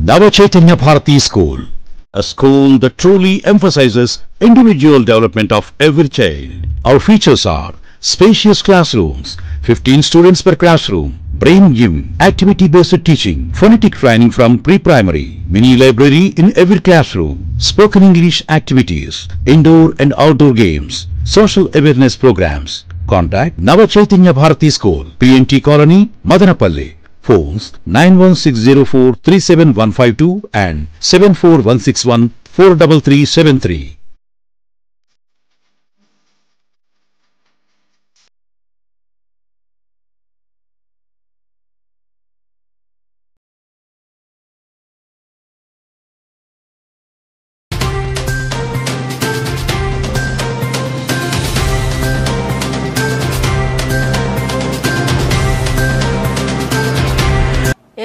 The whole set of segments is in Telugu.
Nava Chaitanya Bharati School, a school that truly emphasizes individual development of every child. Our features are spacious classrooms, 15 students per classroom, brain gym, activity-based teaching, phonetic training from pre-primary, mini library in every classroom, spoken English activities, indoor and outdoor games, social awareness programs. Contact Nava Chaitanya Bharati School, PNT Colony, Madanapalli. Phones 91604 37152 and 74161 43373.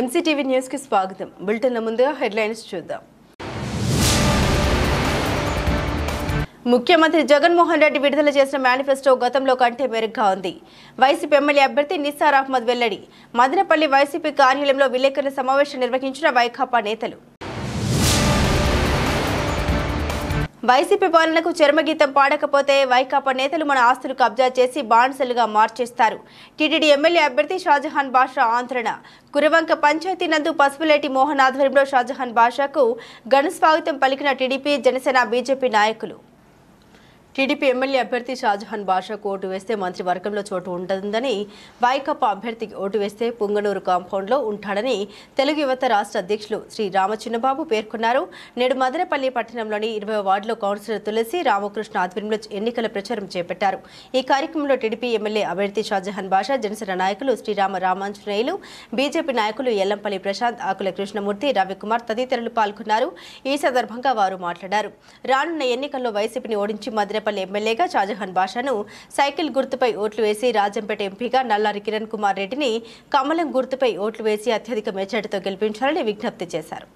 MCTV news కి స్వాగతం. బులెటిన్ ముందుగా హెడ్లైన్స్ చూద్దాం. ముఖ్యమంత్రి జగన్మోహన్ రెడ్డి విడుదల చేసిన మేనిఫెస్టో గతంలో కంటే మెరుగ్గా ఉంది. వైసీపీ ఎమ్మెల్యే అభ్యర్థి నిస్సార్ అహ్మద్ వెల్లడి. మదనపల్లి వైసీపీ కార్యాలయంలో విలేకరుల సమావేశం నిర్వహించిన వైకాపా నేతలు. వైసీపీ పాలనకు చర్మగీతం పాడకపోతే వైకాపా నేతలు మన ఆస్తులు కబ్జా చేసి బాన్సలుగా మార్చేస్తారు. టీటీడీ ఎమ్మెల్యే అభ్యర్థి షాజహాన్ బాషా ఆందోళన. కురవంక పంచాయతీ నందు పసుపులేటి మోహన్ ఆధ్వర్యంలో షాజహాన్ బాషాకు ఘన స్వాగతం పలికిన టీడీపీ, జనసేన, బీజేపీ నాయకులు. టీడీపీ ఎమ్మెల్యే అభ్యర్థి షాజహాన్ బాషాకు ఓటు వేస్తే మంత్రివర్గంలో చోటు ఉంటుందని, వైకాపా అభ్యర్థికి ఓటు వేస్తే పుంగనూరు కాంపౌండ్లో ఉంటాడని తెలుగు యువత రాష్ట్ర అధ్యక్షులు శ్రీ రామచిన్నబాబు పేర్కొన్నారు. నేడు మదనపల్లి పట్టణంలోని 20వ వార్డులో కౌన్సిలర్ తులసి రామకృష్ణ ఆధ్వర్యంలో ఎన్నికల ప్రచారం చేపట్టారు. ఈ కార్యక్రమంలో టీడీపీ ఎమ్మెల్యే అభ్యర్థి షాజహాన్ బాషా, జనసేన నాయకులు శ్రీరామ రామాంజనేయులు, బీజేపీ నాయకులు ఎల్లంపల్లి ప్రశాంత్, ఆకుల కృష్ణమూర్తి, రవికుమార్ తదితరులు పాల్గొన్నారు. ఈ సందర్భంగా వారు మాట్లాడారు. రానున్న ఎన్నికల్లో వైసీపీని ఓడించి మదనపల్లి ఎమ్మెల్యేగా షాజహాన్ బాషాను, సైకిల్ గుర్తుపై ఓట్లు వేసి రాజంపేట ఎంపీగా నల్లారి కిరణ్ కుమార్ రెడ్డిని కమలం గుర్తుపై ఓట్లు వేసి అత్యధిక మెజార్టీతో గెలిపించాలని విజ్ఞప్తి చేశారు.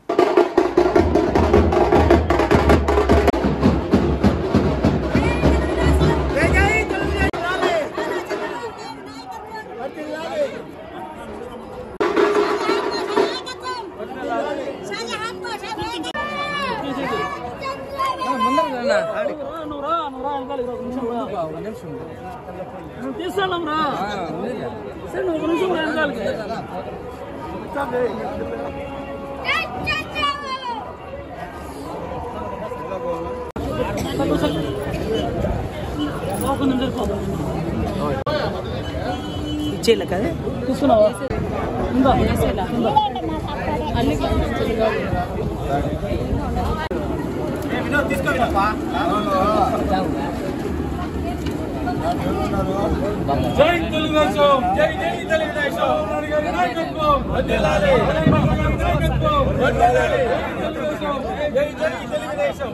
ఇచ్చేలా కదా తీసుకున్నావా జై తెలుగుదేశం, జై జై తెలుగుదేశం, వందనాలు వందనాలు, జై జై తెలుగుదేశం.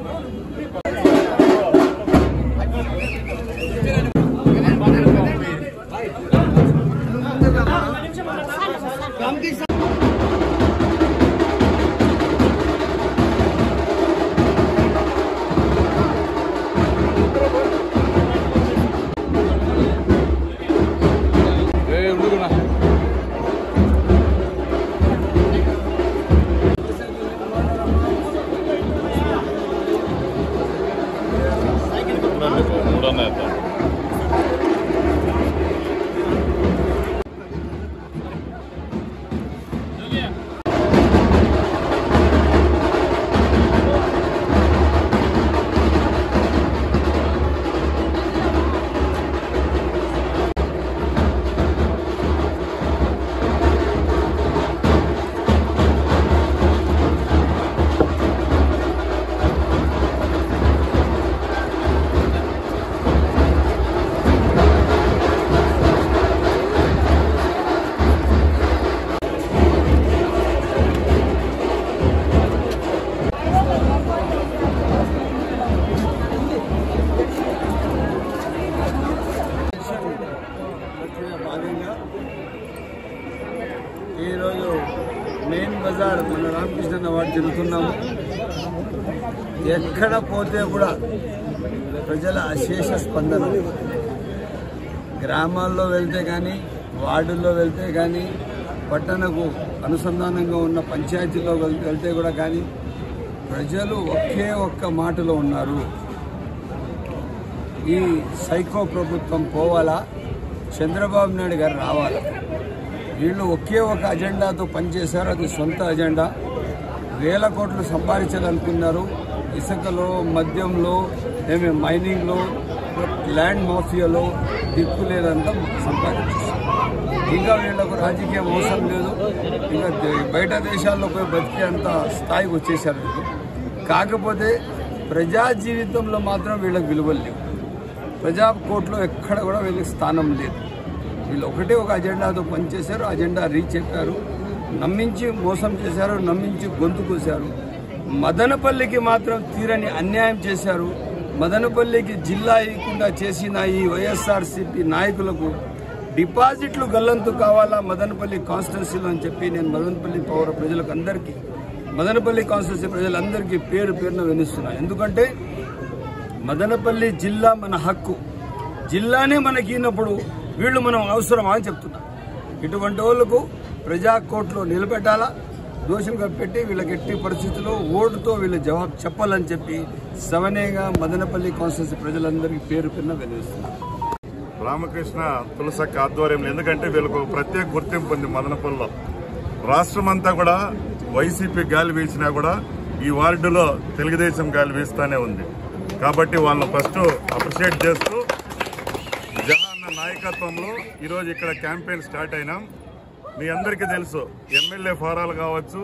ఈరోజు మెయిన్ బజార్ మన రామకృష్ణ వార్డు జరుగుతున్నాము. ఎక్కడ పోతే కూడా ప్రజల అశేష స్పందన. గ్రామాల్లో వెళ్తే కానీ, వార్డుల్లో వెళ్తే కానీ, పట్టణకు అనుసంధానంగా ఉన్న పంచాయతీలో వెళ్తే కూడా కానీ ప్రజలు ఒకే ఒక్క మాటలో ఉన్నారు. ఈ సైకో ప్రభుత్వం పోవాలా, చంద్రబాబు నాయుడు గారు రావాలా. వీళ్ళు ఒకే ఒక అజెండాతో పనిచేశారు. అది సొంత అజెండా. 1000 కోట్లు సంపాదించాలనుకున్నారు. ఇసుకలో, మద్యంలో, మైనింగ్లో, ల్యాండ్ మాఫియాలో దిక్కు లేదంతా సంపాదించారు. ఇంకా వీళ్ళకు రాజకీయం అవసరం లేదు. ఇంకా బయట దేశాల్లో పోయి బతికేంత స్థాయికి వచ్చేసారు. కాకపోతే ప్రజా జీవితంలో మాత్రం వీళ్ళకి విలువలు లేవు. ప్రజా కోర్టులో ఎక్కడ కూడా వీళ్ళకి స్థానం లేదు. వీళ్ళు ఒకటే ఒక అజెండాతో పనిచేశారు. అజెండా రీచ్ అయిపోయారు. నమ్మించి మోసం చేశారు, నమ్మించి గొంతు కోశారు. మదనపల్లికి మాత్రం తీరని అన్యాయం చేశారు. మదనపల్లికి జిల్లా ఇవ్వకుండా చేసిన ఈ వైఎస్ఆర్సీపీ నాయకులకు డిపాజిట్లు గల్లంతు కావాలా మదనపల్లి కాన్స్టిట్యున్సీలో అని చెప్పి నేను మదనపల్లి పౌర ప్రజలకు అందరికీ, మదనపల్లి కాన్స్టిట్యున్సీ ప్రజలందరికీ పేరు పేరున వినిస్తున్నాను. ఎందుకంటే మదనపల్లి జిల్లా మన హక్కు. జిల్లానే మనకి ఇన్నప్పుడు వీళ్ళు మనం అవసరమా అని చెప్తున్నా. ఇటువంటి వాళ్లకు ప్రజా కోర్టులో నిలబెట్టాలా, దోషులుగా పెట్టి వీళ్ళకి ఎట్టి పరిస్థితుల్లో ఓటుతో వీళ్ళు జవాబు చెప్పాలని చెప్పి సవనేగా మదనపల్లి కాన్స్టిట్యున్సీ ప్రజలందరికీ పేరు పేరున వినిస్తున్నారు. రామకృష్ణ తులసక్క ఆధ్వర్యంలో, ఎందుకంటే వీళ్ళకు ప్రత్యేక గుర్తింపు ఉంది మదనపల్లిలో. రాష్ట్రమంతా కూడా వైసీపీ గాలి వీసినా కూడా ఈ వార్డులో తెలుగుదేశం గాలి వీస్తానే ఉంది. కాబట్టి వాళ్ళని ఫస్ట్ అప్రిషియేట్ చేస్తూ జగన్ నాయకత్వంలో ఈరోజు ఇక్కడ క్యాంపెయిన్ స్టార్ట్ అయినాం. మీ అందరికీ తెలుసు, ఎమ్మెల్యే ఫారాలు కావచ్చు,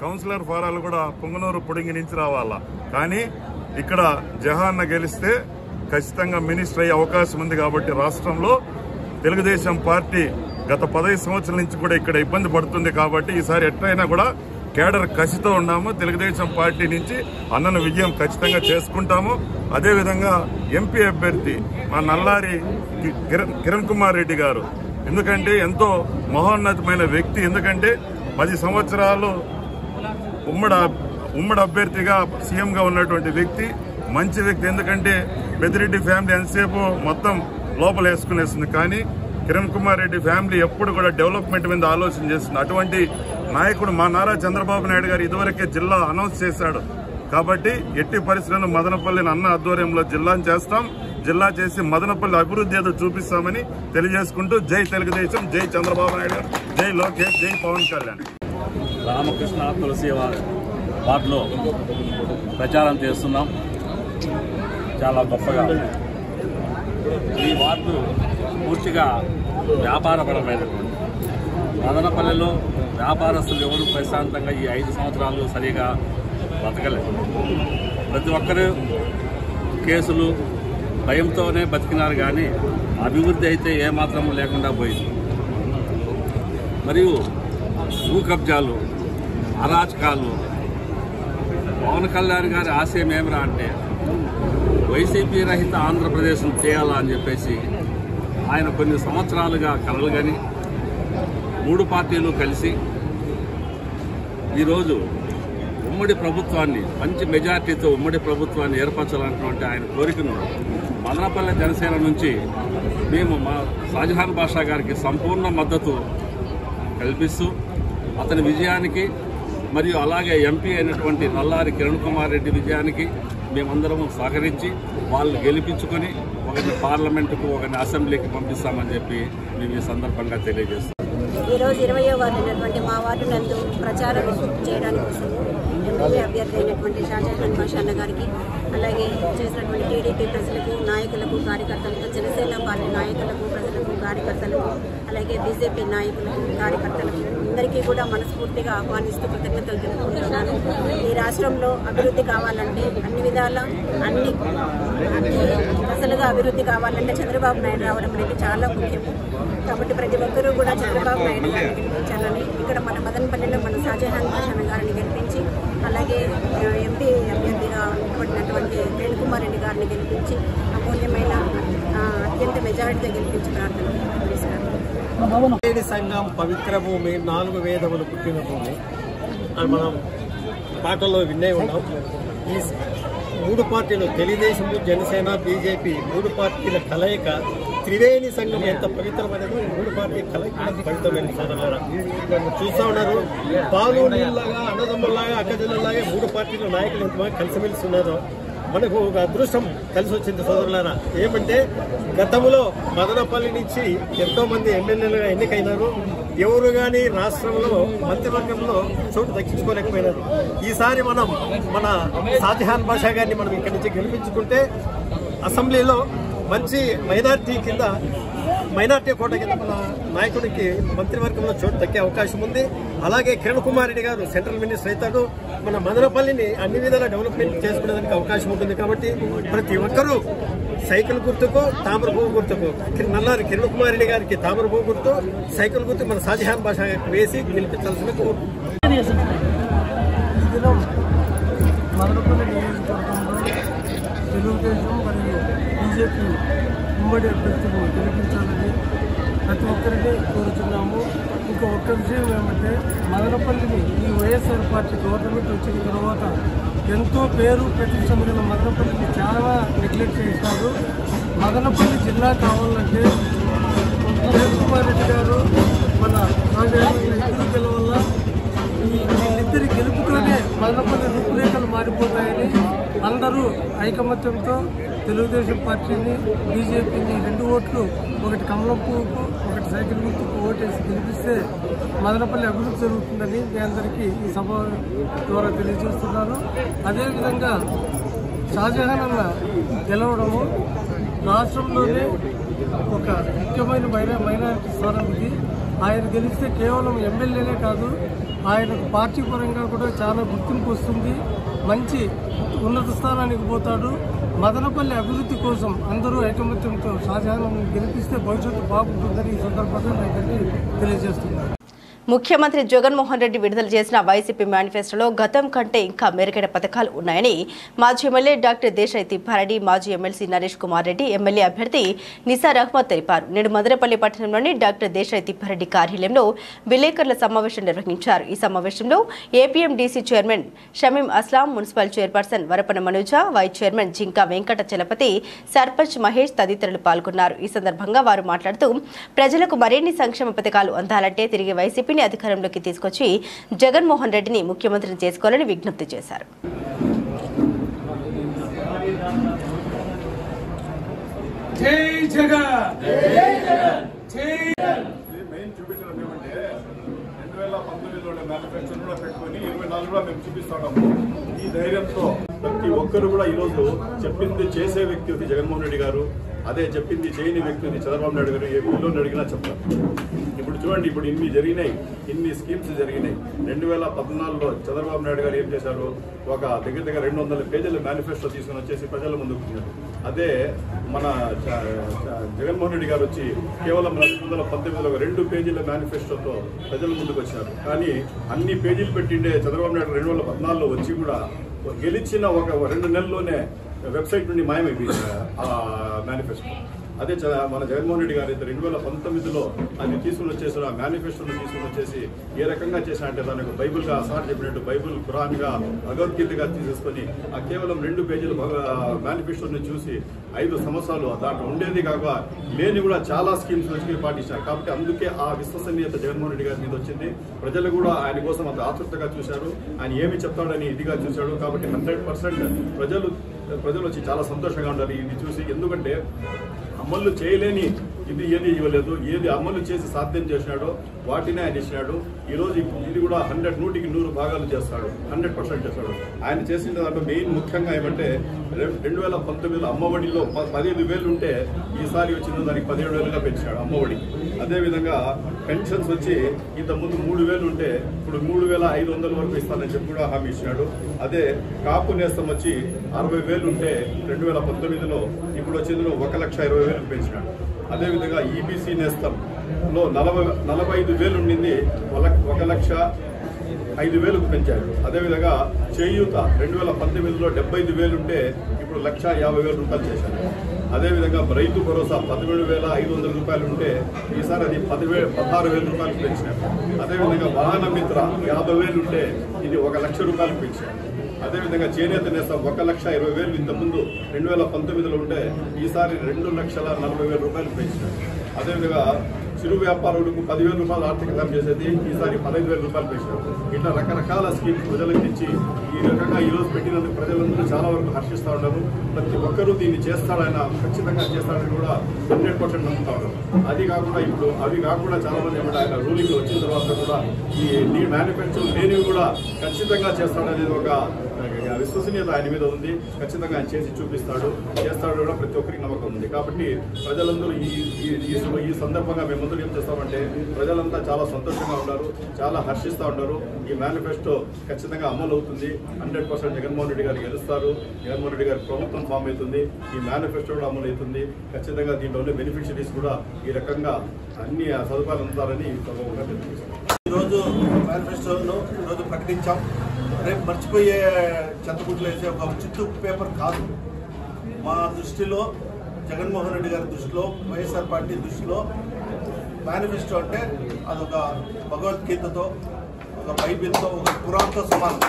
కౌన్సిలర్ ఫారాలు కూడా పొంగనూరు పుడింగి నుంచి రావాలా. కానీ ఇక్కడ జహాన్న గెలిస్తే ఖచ్చితంగా మినిస్టర్ అయ్యే అవకాశం ఉంది. కాబట్టి రాష్ట్రంలో తెలుగుదేశం పార్టీ గత 15 సంవత్సరాల నుంచి కూడా ఇక్కడ ఇబ్బంది పడుతుంది. కాబట్టి ఈసారి ఎట్లయినా కూడా కేడర్ కసితో ఉన్నాము. తెలుగుదేశం పార్టీ నుంచి అన్నను విజయం ఖచ్చితంగా చేసుకుంటాము. అదేవిధంగా ఎంపీ అభ్యర్థి మా నల్లారి కిరణ్ కుమార్ రెడ్డి గారు, ఎందుకంటే ఎంతో మహోన్నతమైన వ్యక్తి. ఎందుకంటే 10 సంవత్సరాలు ఉమ్మడి అభ్యర్థిగా సీఎంగా ఉన్నటువంటి వ్యక్తి, మంచి వ్యక్తి. ఎందుకంటే పెద్దిరెడ్డి ఫ్యామిలీ ఎంతసేపు మొత్తం లోపల వేసుకునేస్తుంది. కానీ కిరణ్ కుమార్ రెడ్డి ఫ్యామిలీ ఎప్పుడు కూడా డెవలప్మెంట్ మీద ఆలోచన చేస్తుంది. అటువంటి నాయకుడు మా నారా చంద్రబాబు నాయుడు గారు ఇదివరకే జిల్లా అనౌన్స్ చేశాడు. కాబట్టి ఎట్టి పరిస్థితుల్లో మదనపల్లిని అన్న ఆధ్వర్యంలో జిల్లాను చేస్తాం. జిల్లా చేసి మదనపల్లి అభివృద్ధి ఏదో చూపిస్తామని తెలియజేసుకుంటూ జై తెలుగుదేశం, జై చంద్రబాబు నాయుడు గారు, జై లోకేష్, జై పవన్ కళ్యాణ్. రామకృష్ణ తులసి వార్డులో ప్రచారం చేస్తున్నాం. చాలా గొప్పగా ఈ వార్డు పూర్తిగా వ్యాపారపరమైనటువంటి, మదనపల్లిలో వ్యాపారస్తులు ఎవరు ప్రశాంతంగా ఈ 5 సంవత్సరాలు సరిగా బతకలేదు. ప్రతి ఒక్కరూ కేసులు భయంతోనే బతికినారు. కానీ అభివృద్ధి అయితే ఏమాత్రం లేకుండా పోయింది. మరియు భూ కబ్జాలు, అరాచకాలు. పవన్ కళ్యాణ్ గారి ఆశయం ఏమిరా అంటే వైసీపీ రహిత ఆంధ్రప్రదేశ్ను చేయాలా అని చెప్పేసి ఆయన కొన్ని సంవత్సరాలుగా కలలు కానీ 3 పార్టీలు కలిసి ఈరోజు ఉమ్మడి ప్రభుత్వాన్ని, మంచి మెజార్టీతో ఉమ్మడి ప్రభుత్వాన్ని ఏర్పరచాలన్నటువంటి ఆయన కోరికను మదనపల్లి జనసేన నుంచి మేము మా షాజహాన్ బాషా గారికి సంపూర్ణ మద్దతు కల్పిస్తూ అతని విజయానికి మరియు అలాగే ఎంపీ అయినటువంటి నల్లారి కిరణ్ కుమార్ రెడ్డి విజయానికి మేమందరం సహకరించి వాళ్ళు గెలిపించుకొని ఒకరిని పార్లమెంటుకు, ఒకరిని అసెంబ్లీకి పంపిస్తామని చెప్పి మేము ఈ సందర్భంగా తెలియజేస్తాం. ఈరోజు 20వ వార్డు అయినటువంటి మా వార్డు నందు ప్రచారం చేయడానికి ఎమ్మెల్యే అభ్యర్థి అయినటువంటి షాజహాన్ బాషా అన్న గారికి, అలాగే చేసినటువంటి టీడీపీ ప్రజలకు, నాయకులకు, కార్యకర్తలకు, జనసేన పార్టీ నాయకులకు, ప్రజలకు, కార్యకర్తలకు, అలాగే బీజేపీ నాయకులకు, కార్యకర్తలకు అందరికీ కూడా మనస్ఫూర్తిగా ఆహ్వానిస్తూ కృతజ్ఞతలు తెలుపుకుంటున్నాను. ఈ రాష్ట్రంలో అభివృద్ధి కావాలంటే అన్ని విధాల అన్ని దశలుగా అభివృద్ధి కావాలంటే చంద్రబాబు నాయుడు రావడం అనేది చాలా ముఖ్యం. కాబట్టి ప్రతి ఒక్కరూ కూడా చంద్రబాబు నాయుడు గారిని గెలిపించాలని, ఇక్కడ మన మదనపల్లిలో మన షాజహాన్ బాషా గారిని గెలిపించి, అలాగే ఎంపీ అభ్యర్థిగా నిలబడినటువంటి కిరణ్ కుమార్ రెడ్డి గారిని గెలిపించి అమూల్యమైన అత్యంత మెజారిటీగా గెలిపించి ప్రార్థన చేశారు. సంఘం పవిత్ర భూమి, 4 వేదములు పుట్టిన భూమి అని మనం పాటల్లో వినే ఉన్నాం. ఈ మూడు పార్టీలు తెలుగుదేశం, జనసేన, బీజేపీ మూడు పార్టీల కలయిక త్రివేణి సంఘం ఎంత పవిత్రమైనదో ఈ మూడు పార్టీ కలయిక పవిత్రమైన సోదరులారా. చూస్తా ఉన్నారు, పాలు నీళ్ళలాగా, అన్నదమ్ముల్లాగా, అక్కజల్లలాగా మూడు పార్టీల నాయకులు ఎంతమంది కలిసిమెలిసి ఉన్నారో మనకు ఒక అదృష్టం కలిసి వచ్చింది సోదరులారా. ఏమంటే గతంలో మదనపల్లి నుంచి ఎంతో మంది ఎమ్మెల్యేలుగా ఎన్నికైనారు. ఎవరు కానీ రాష్ట్రంలో మంత్రివర్గంలో చోటు దక్కించుకోలేకపోయినారు. ఈసారి మనం మన షాజహాన్ బాషా గారిని మనం ఇక్కడి నుంచి గెలిపించుకుంటే అసెంబ్లీలో మంచి మైనార్టీ కోట కింద మన నాయకుడికి మంత్రివర్గంలో చోటు దక్కే అవకాశం ఉంది. అలాగే కిరణ్ కుమార్ రెడ్డి గారు సెంట్రల్ మినిస్టర్ అవుతాడు. మన మదనపల్లిని అన్ని విధాల డెవలప్మెంట్ చేసుకునేదానికి అవకాశం ఉంటుంది. కాబట్టి ప్రతి ఒక్కరూ సైకిల్ గుర్తుకు, తామర పువ్వు గుర్తుకు, నల్లారి కిరణ్ కుమార్ రెడ్డి గారికి తామర పువ్వు గుర్తు, సైకిల్ గుర్తు మన షాజహాన్ బాషా వేసి గెలిపించాల్సిన మదనపల్లి నియోజకవర్గంలో తెలుగుదేశం మరియు బీజేపీ ఉమ్మడి అభ్యర్థులు గెలిపించాలని ప్రతి ఒక్కరిని కోరుతున్నాము. ఇంకా ఒక్క విషయం ఏమంటే, మదనపల్లిని ఈ వైఎస్ఆర్ పార్టీ గవర్నమెంట్ వచ్చిన తర్వాత ఎంతో పేరు ప్రతిష్ట కలిగిన మదనపల్లిని చాలా నెగ్లెక్ట్ చేశారు. మదనపల్లి జిల్లా కావాలంటే కిరణ్ కుమార్ రెడ్డి గారు మన ఇద్దరు గెలవల్ల వీళ్ళిద్దరి గెలుపుతోనే మదనపల్లి రూపురేఖలు మారిపోతాయని అందరూ ఐకమత్యంతో తెలుగుదేశం పార్టీని, బీజేపీని 2 ఓట్లు, ఒకటి కమలం పువ్వుకు, ఒకటి సైకిల్ గుర్తుకు ఓటేసి గెలిపిస్తే మదనపల్లి అభివృద్ధి జరుగుతుందని మీ అందరికీ ఈ సభ ద్వారా తెలియజేస్తున్నాను. అదేవిధంగా షాజహాన్ అన్న గెలవడము రాష్ట్రంలోనే ఒక ముఖ్యమైన మైనారిటీ స్థానం ఇది. ఆయన గెలిస్తే కేవలం ఎమ్మెల్యేనే కాదు, ఆయనకు పార్టీ పరంగా కూడా చాలా గుర్తింపు వస్తుంది. మంచి ఉన్నత స్థానానికి పోతాడు. మదనపల్లి అభివృద్ధి కోసం అందరూ ఐకమత్యంతో షాజహాన్ గెలిపిస్తే భవిష్యత్తు బాగుంటుందని ఈ సందర్భంగా నేను తెలియజేస్తున్నాను. ముఖ్యమంత్రి జగన్మోహన్ రెడ్డి విడుదల చేసిన వైసీపీ మేనిఫెస్టోలో గతం కంటే ఇంకా మెరుగైన పథకాలు ఉన్నాయని మాజీ ఎమ్మెల్యే డాక్టర్ దేశాయ్ తిప్పారెడ్డి, మాజీ ఎమ్మెల్సీ నరేష్ కుమార్ రెడ్డి, ఎమ్మెల్యే అభ్యర్థి నిసార్ అహ్మద్ తెలిపారు. నేడు మదనపల్లి పట్టణంలోని డాక్టర్ దేశాయ్ తిప్పారెడ్డి కార్యాలయంలో విలేకరుల సమావేశం నిర్వహించారు. ఈ సమావేశంలో APMDC chairman Shamim Aslam, municipal chairperson Varapana Manoja, vice chairman Jinka Venkata Chalapathi, sarpanch Mahesh తదితరులు పాల్గొన్నారు. ఈ సందర్భంగా వారు మాట్లాడుతూ ప్రజలకు మరిన్ని సంక్షేమ పథకాలు అందాలంటే తిరిగి వైసీపీ అధికారంలోకి తీసుకొచ్చి జగన్మోహన్ రెడ్డిని ముఖ్యమంత్రిని చేసుకోవాలని విజ్ఞప్తి చేశారు. ఈ ధైర్యంతో ప్రతి ఒక్కరు కూడా ఈరోజు చెప్పింది చేసే వ్యక్తి జగన్మోహన్ రెడ్డి గారు, అదే చెప్పింది చేయని వ్యక్తి చంద్రబాబు నాయుడు గారు. ఏ ఊళ్ళో అడిగినా చెప్తారు. ఇప్పుడు చూడండి, ఇప్పుడు ఇన్ని స్కీమ్స్ జరిగినాయి. 2014లో చంద్రబాబు నాయుడు గారు ఏం చేశారు, ఒక దగ్గర 200 పేజీల మేనిఫెస్టో తీసుకుని వచ్చేసి ప్రజల ముందుకు వచ్చారు. అదే మన జగన్మోహన్ రెడ్డి గారు వచ్చి కేవలం 2019లో 2 పేజీల మేనిఫెస్టోతో ప్రజల ముందుకు వచ్చారు. కానీ అన్ని పేజీలు పెట్టిండే చంద్రబాబు నాయుడు 2014లో వచ్చి కూడా గెలిచిన ఒక 2 నెలల్లోనే వెబ్సైట్ నుండి మాయమైపోయింది ఆ మేనిఫెస్టో. అదే మన జగన్మోహన్ రెడ్డి గారు 2019లో అది తీసుకుని వచ్చేసి ఆ మేనిఫెస్టోను తీసుకుని వచ్చేసి ఏ రకంగా చేసినా అంటే దానికి బైబుల్గా సార్ చెప్పినట్టు బైబుల్ ఖురాన్గా భగవద్గీతగా తీసేసుకొని ఆ కేవలం 2 పేజీల మేనిఫెస్టోని చూసి 5 సంవత్సరాలు దాంట్లో ఉండేది కాక లేని కూడా చాలా స్కీమ్స్ వచ్చి పాటించారు. కాబట్టి అందుకే ఆ విశ్వసనీయత జగన్మోహన్ రెడ్డి గారి మీద వచ్చింది. ప్రజలు కూడా ఆయన కోసం అంత ఆతృతగా చూశారు. ఆయన ఏమి చెప్తాడని ఇదిగా చూశాడు. కాబట్టి 100% ప్రజలు వచ్చి చాలా సంతోషంగా ఉన్నారు ఇది చూసి. ఎందుకంటే అమలు చేయలేని ఏది ఇవ్వలేదు, ఏది అమలు చేసి సాధ్యం చేసినాడో వాటినే ఆయన ఇచ్చినాడు. ఈరోజు ఇది కూడా 100కి 100 భాగాలు చేస్తాడు, 100% చేస్తాడు. ఆయన చేసిన దాంట్లో మెయిన్ ముఖ్యంగా ఏమంటే 2019లో అమ్మఒడిలో 15,000 ఉంటే ఈసారి వచ్చిన దానికి 17,000గా పెంచాడు అమ్మఒడి. అదేవిధంగా పెన్షన్స్ వచ్చి ఇంతకుముందు 3,000 ఉంటే ఇప్పుడు 3,500 వరకు ఇస్తానని చెప్పి కూడా హామీ ఇచ్చినాడు. అదే కాపు నేస్తం వచ్చి 60,000 ఉంటే 2019లో ఇప్పుడు వచ్చేందులో 1,20,000 పెంచినాడు. అదేవిధంగా ఈబీసీ నేస్తంలో 45,000 ఉండింది 1,05,000 పెంచాడు. అదేవిధంగా చేయూత 2019లో 75,000 ఉంటే ఇప్పుడు 1,50,000 రూపాయలు చేశాడు. అదేవిధంగా రైతు భరోసా 17,500 రూపాయలు ఉంటే ఈసారి అది 16,000 రూపాయలు పెంచారు. అదేవిధంగా వాహన మిత్ర 50,000 ఉంటే ఇది 1,00,000 రూపాయలు పెంచారు. అదేవిధంగా చేనేత నేస్తం 1,20,000 ఇంతకుముందు 2019లో ఉంటే ఈసారి 2,40,000 రూపాయలు పెంచారు. అదేవిధంగా చిరు వ్యాపారులకు 10,000 రూపాయలు ఆర్థిక సాయం చేసేది ఈసారి 15,000 రూపాయలు పెంచారు. ఇట్లా రకరకాల స్కీమ్స్ ప్రజలకు ఇచ్చి ఈ రకంగా ఈరోజు పెట్టినందుకు ప్రజలందరూ చాలా వరకు హర్షిస్తూ ఉన్నారు. ప్రతి ఒక్కరూ దీన్ని చేస్తాడైనా ఖచ్చితంగా చేస్తాడని కూడా 100% నమ్ముతా ఉన్నారు. అది కాకుండా ఇప్పుడు అవి కాకుండా చాలా మంది ఏమంటే ఆయన రూలింగ్ వచ్చిన తర్వాత కూడా ఈ మేనిఫెస్టో లేనివి కూడా ఖచ్చితంగా చేస్తాడనేది ఒక విశ్వసనీయత ఆయన మీద ఉంది. ఖచ్చితంగా ఆయన చేసి చూపిస్తాడు, చేస్తాడు కూడా ప్రతి ఒక్కరికి నమ్మకం ఉంది. కాబట్టి ప్రజలందరూ ఈ సందర్భంగా మేమందరూ ఏం చేస్తామంటే ప్రజలంతా చాలా సంతోషంగా ఉన్నారు, చాలా హర్షిస్తూ ఉన్నారు. ఈ మేనిఫెస్టో ఖచ్చితంగా అమలు అవుతుంది. 100% జగన్మోహన్ రెడ్డి గారు గెలుస్తారు. జగన్మోహన్ రెడ్డి గారి ప్రభుత్వం ఫామ్ అవుతుంది. ఈ మేనిఫెస్టో కూడా అమలు అవుతుంది. ఖచ్చితంగా దీంట్లోనే బెనిఫిషరీస్ కూడా ఈ రకంగా అన్ని సదుపాయాలు అందుతారని సందర్భంగా తెలియజేస్తాం. ఈరోజు మేనిఫెస్టోను ఈరోజు ప్రకటించాం. రేపు మర్చిపోయే చెత్తగుడ్లు వేసే ఒక చిత్తు పేపర్ కాదు. మా దృష్టిలో, జగన్మోహన్ రెడ్డి గారి దృష్టిలో, వైఎస్ఆర్ పార్టీ దృష్టిలో మేనిఫెస్టో అంటే అదొక భగవద్గీతతో, ఒక బైబిల్తో, ఒక ఖురాన్తో సమానం.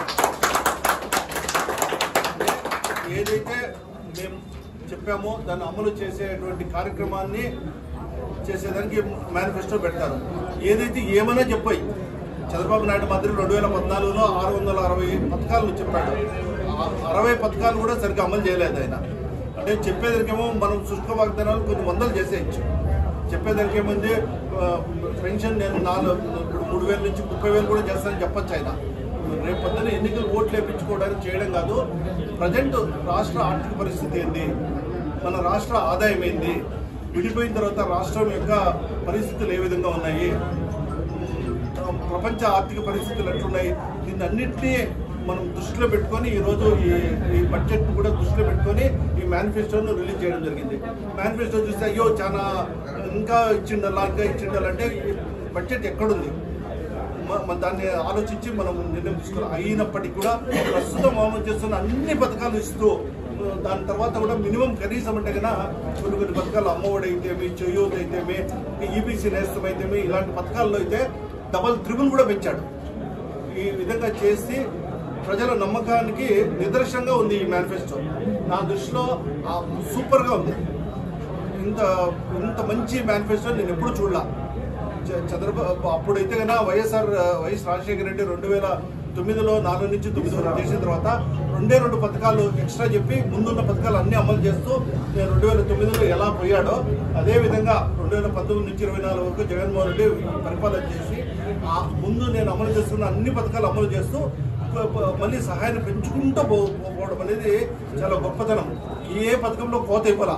ఏదైతే మేము చెప్పామో దాన్ని అమలు చేసేటువంటి కార్యక్రమాన్ని చేసేదానికి మేనిఫెస్టో పెడతారు. ఏదైతే ఏమైనా చెప్పాయి, చంద్రబాబు నాయుడు మాదిరి 2014లో 660 పథకాలను చెప్పాడు. 60 పథకాలు కూడా సరిగ్గా అమలు చేయలేదు ఆయన. అంటే చెప్పేదానికేమో మనం శుష్క వాగ్దానాలు కొన్ని వందలు చేసేయచ్చు. చెప్పేదానికి ఏముంది, పెన్షన్ నేను 3,000 నుంచి 30,000 కూడా చేస్తానని చెప్పచ్చు ఆయన. రేపు పొద్దున్న ఎన్నికలు ఓట్లు వేయించుకోవడానికి చేయడం కాదు. ప్రజెంట్ రాష్ట్ర ఆర్థిక పరిస్థితి ఏంది, మన రాష్ట్ర ఆదాయం ఏంది, విడిపోయిన తర్వాత రాష్ట్రం యొక్క పరిస్థితులు ఏ విధంగా ఉన్నాయి, ప్రపంచ ఆర్థిక పరిస్థితులు ఎట్లున్నాయి, దీన్ని అన్నింటినీ మనం దృష్టిలో పెట్టుకొని ఈరోజు ఈ బడ్జెట్ కూడా దృష్టిలో పెట్టుకొని ఈ మేనిఫెస్టోను రిలీజ్ చేయడం జరిగింది. మేనిఫెస్టో చూస్తే అయ్యో చాలా ఇంకా ఇచ్చిండాలంటే బడ్జెట్ ఎక్కడుంది, దాన్ని ఆలోచించి మనం నిర్ణయం తీసుకోవాలి. అయినప్పటికీ కూడా ప్రస్తుతం అమలు చేస్తున్న అన్ని పథకాలు ఇస్తూ దాని తర్వాత కూడా మినిమం కనీసం అంటే కన్నా కొన్ని పథకాలు అమ్మఒడి అయితేమి, చేయూత అయితేమి, ఈబీసీ నేస్తం అయితేమి, ఇలాంటి పథకాల్లో అయితే డబల్ త్రిబుల్ కూడా పెంచాడు. ఈ విధంగా చేసి ప్రజల నమ్మకానికి నిదర్శనంగా ఉంది ఈ మేనిఫెస్టో. నా దృష్టిలో సూపర్గా ఉంది. ఇంత మంచి మేనిఫెస్టో నేను ఎప్పుడు చూడలా. చంద్రబాబు అప్పుడైతే కన్నా వైఎస్ రాజశేఖర రెడ్డి 2009లో 4 నుంచి 9 వరకు చేసిన తర్వాత 2 పథకాలు ఎక్స్ట్రా చెప్పి ముందున్న పథకాలు అన్ని అమలు చేస్తూ 2009లో ఎలా పోయాడో అదేవిధంగా 2019 నుంచి 24 వరకు జగన్మోహన్ రెడ్డి పరిపాలన చేసి ముందు నేను అమలు చేస్తున్న అన్ని పథకాలు అమలు చేస్తూ మళ్ళీ సహాయాన్ని పెంచుకుంటూ పోవడం అనేది చాలా గొప్పతనం. ఏ పథకంలో కోత ఇవ్వాలా,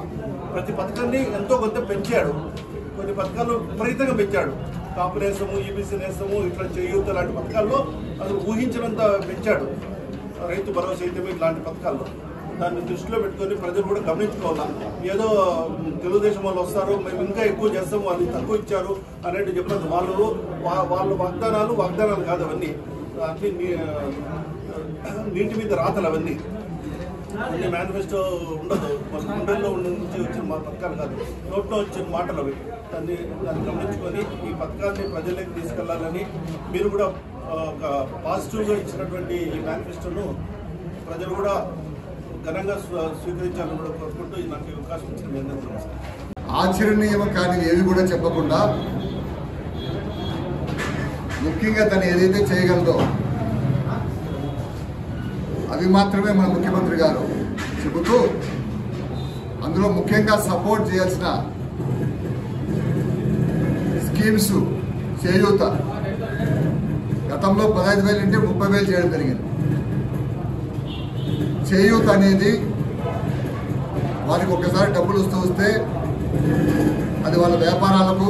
ప్రతి పథకాన్ని ఎంతో కొంత పెంచాడు. కొన్ని పథకాలు విపరీతంగా పెంచాడు. కాపు నేస్తము, ఈబీసీ నేస్తము, ఇట్లా చేయూత లాంటి పథకాల్లో అసలు ఊహించినంత పెంచాడు. రైతు భరోసా అయితే ఇలాంటి పథకాల్లో దాన్ని దృష్టిలో పెట్టుకొని ప్రజలు కూడా గమనించుకోవాలా. ఏదో తెలుగుదేశం వాళ్ళు వస్తారు, మేము ఇంకా ఎక్కువ చేస్తాము, వాళ్ళు తక్కువ ఇచ్చారు అనేది చెప్పినట్టు వాళ్ళ వాగ్దానాలు కాదు అవన్నీ. అన్ని నీటి మీద రాతలు అవన్నీ. అన్ని మేనిఫెస్టో ఉండదు, మన గుండెల్లో నుంచి వచ్చిన మా పథకాలు కాదు, నోట్లో వచ్చిన మాటలు అవి. దాన్ని గమనించుకొని ఈ పథకాన్ని ప్రజల్లోకి తీసుకెళ్లాలని మీరు కూడా ఒక పాజిటివ్గా ఇచ్చినటువంటి ఈ మేనిఫెస్టోను ప్రజలు కూడా ఘనంగా స్వీకరించాలని కూడా కోరుకుంటూ నాకు అవకాశం ఇచ్చిన ఆచరణీయం కానీ ఏవి కూడా చెప్పకుండా ముఖ్యంగా తను ఏదైతే చేయగలదో అవి మాత్రమే మన ముఖ్యమంత్రి గారు చెబుతూ అందులో ముఖ్యంగా సపోర్ట్ చేయాల్సిన స్కీమ్స్ చేయూత గతంలో 15,000 నుండి 30,000 చేయడం జరిగింది. చేయూత అనేది వారికి ఒక్కసారి డబ్బులు వస్తే అది వాళ్ళ వ్యాపారాలకు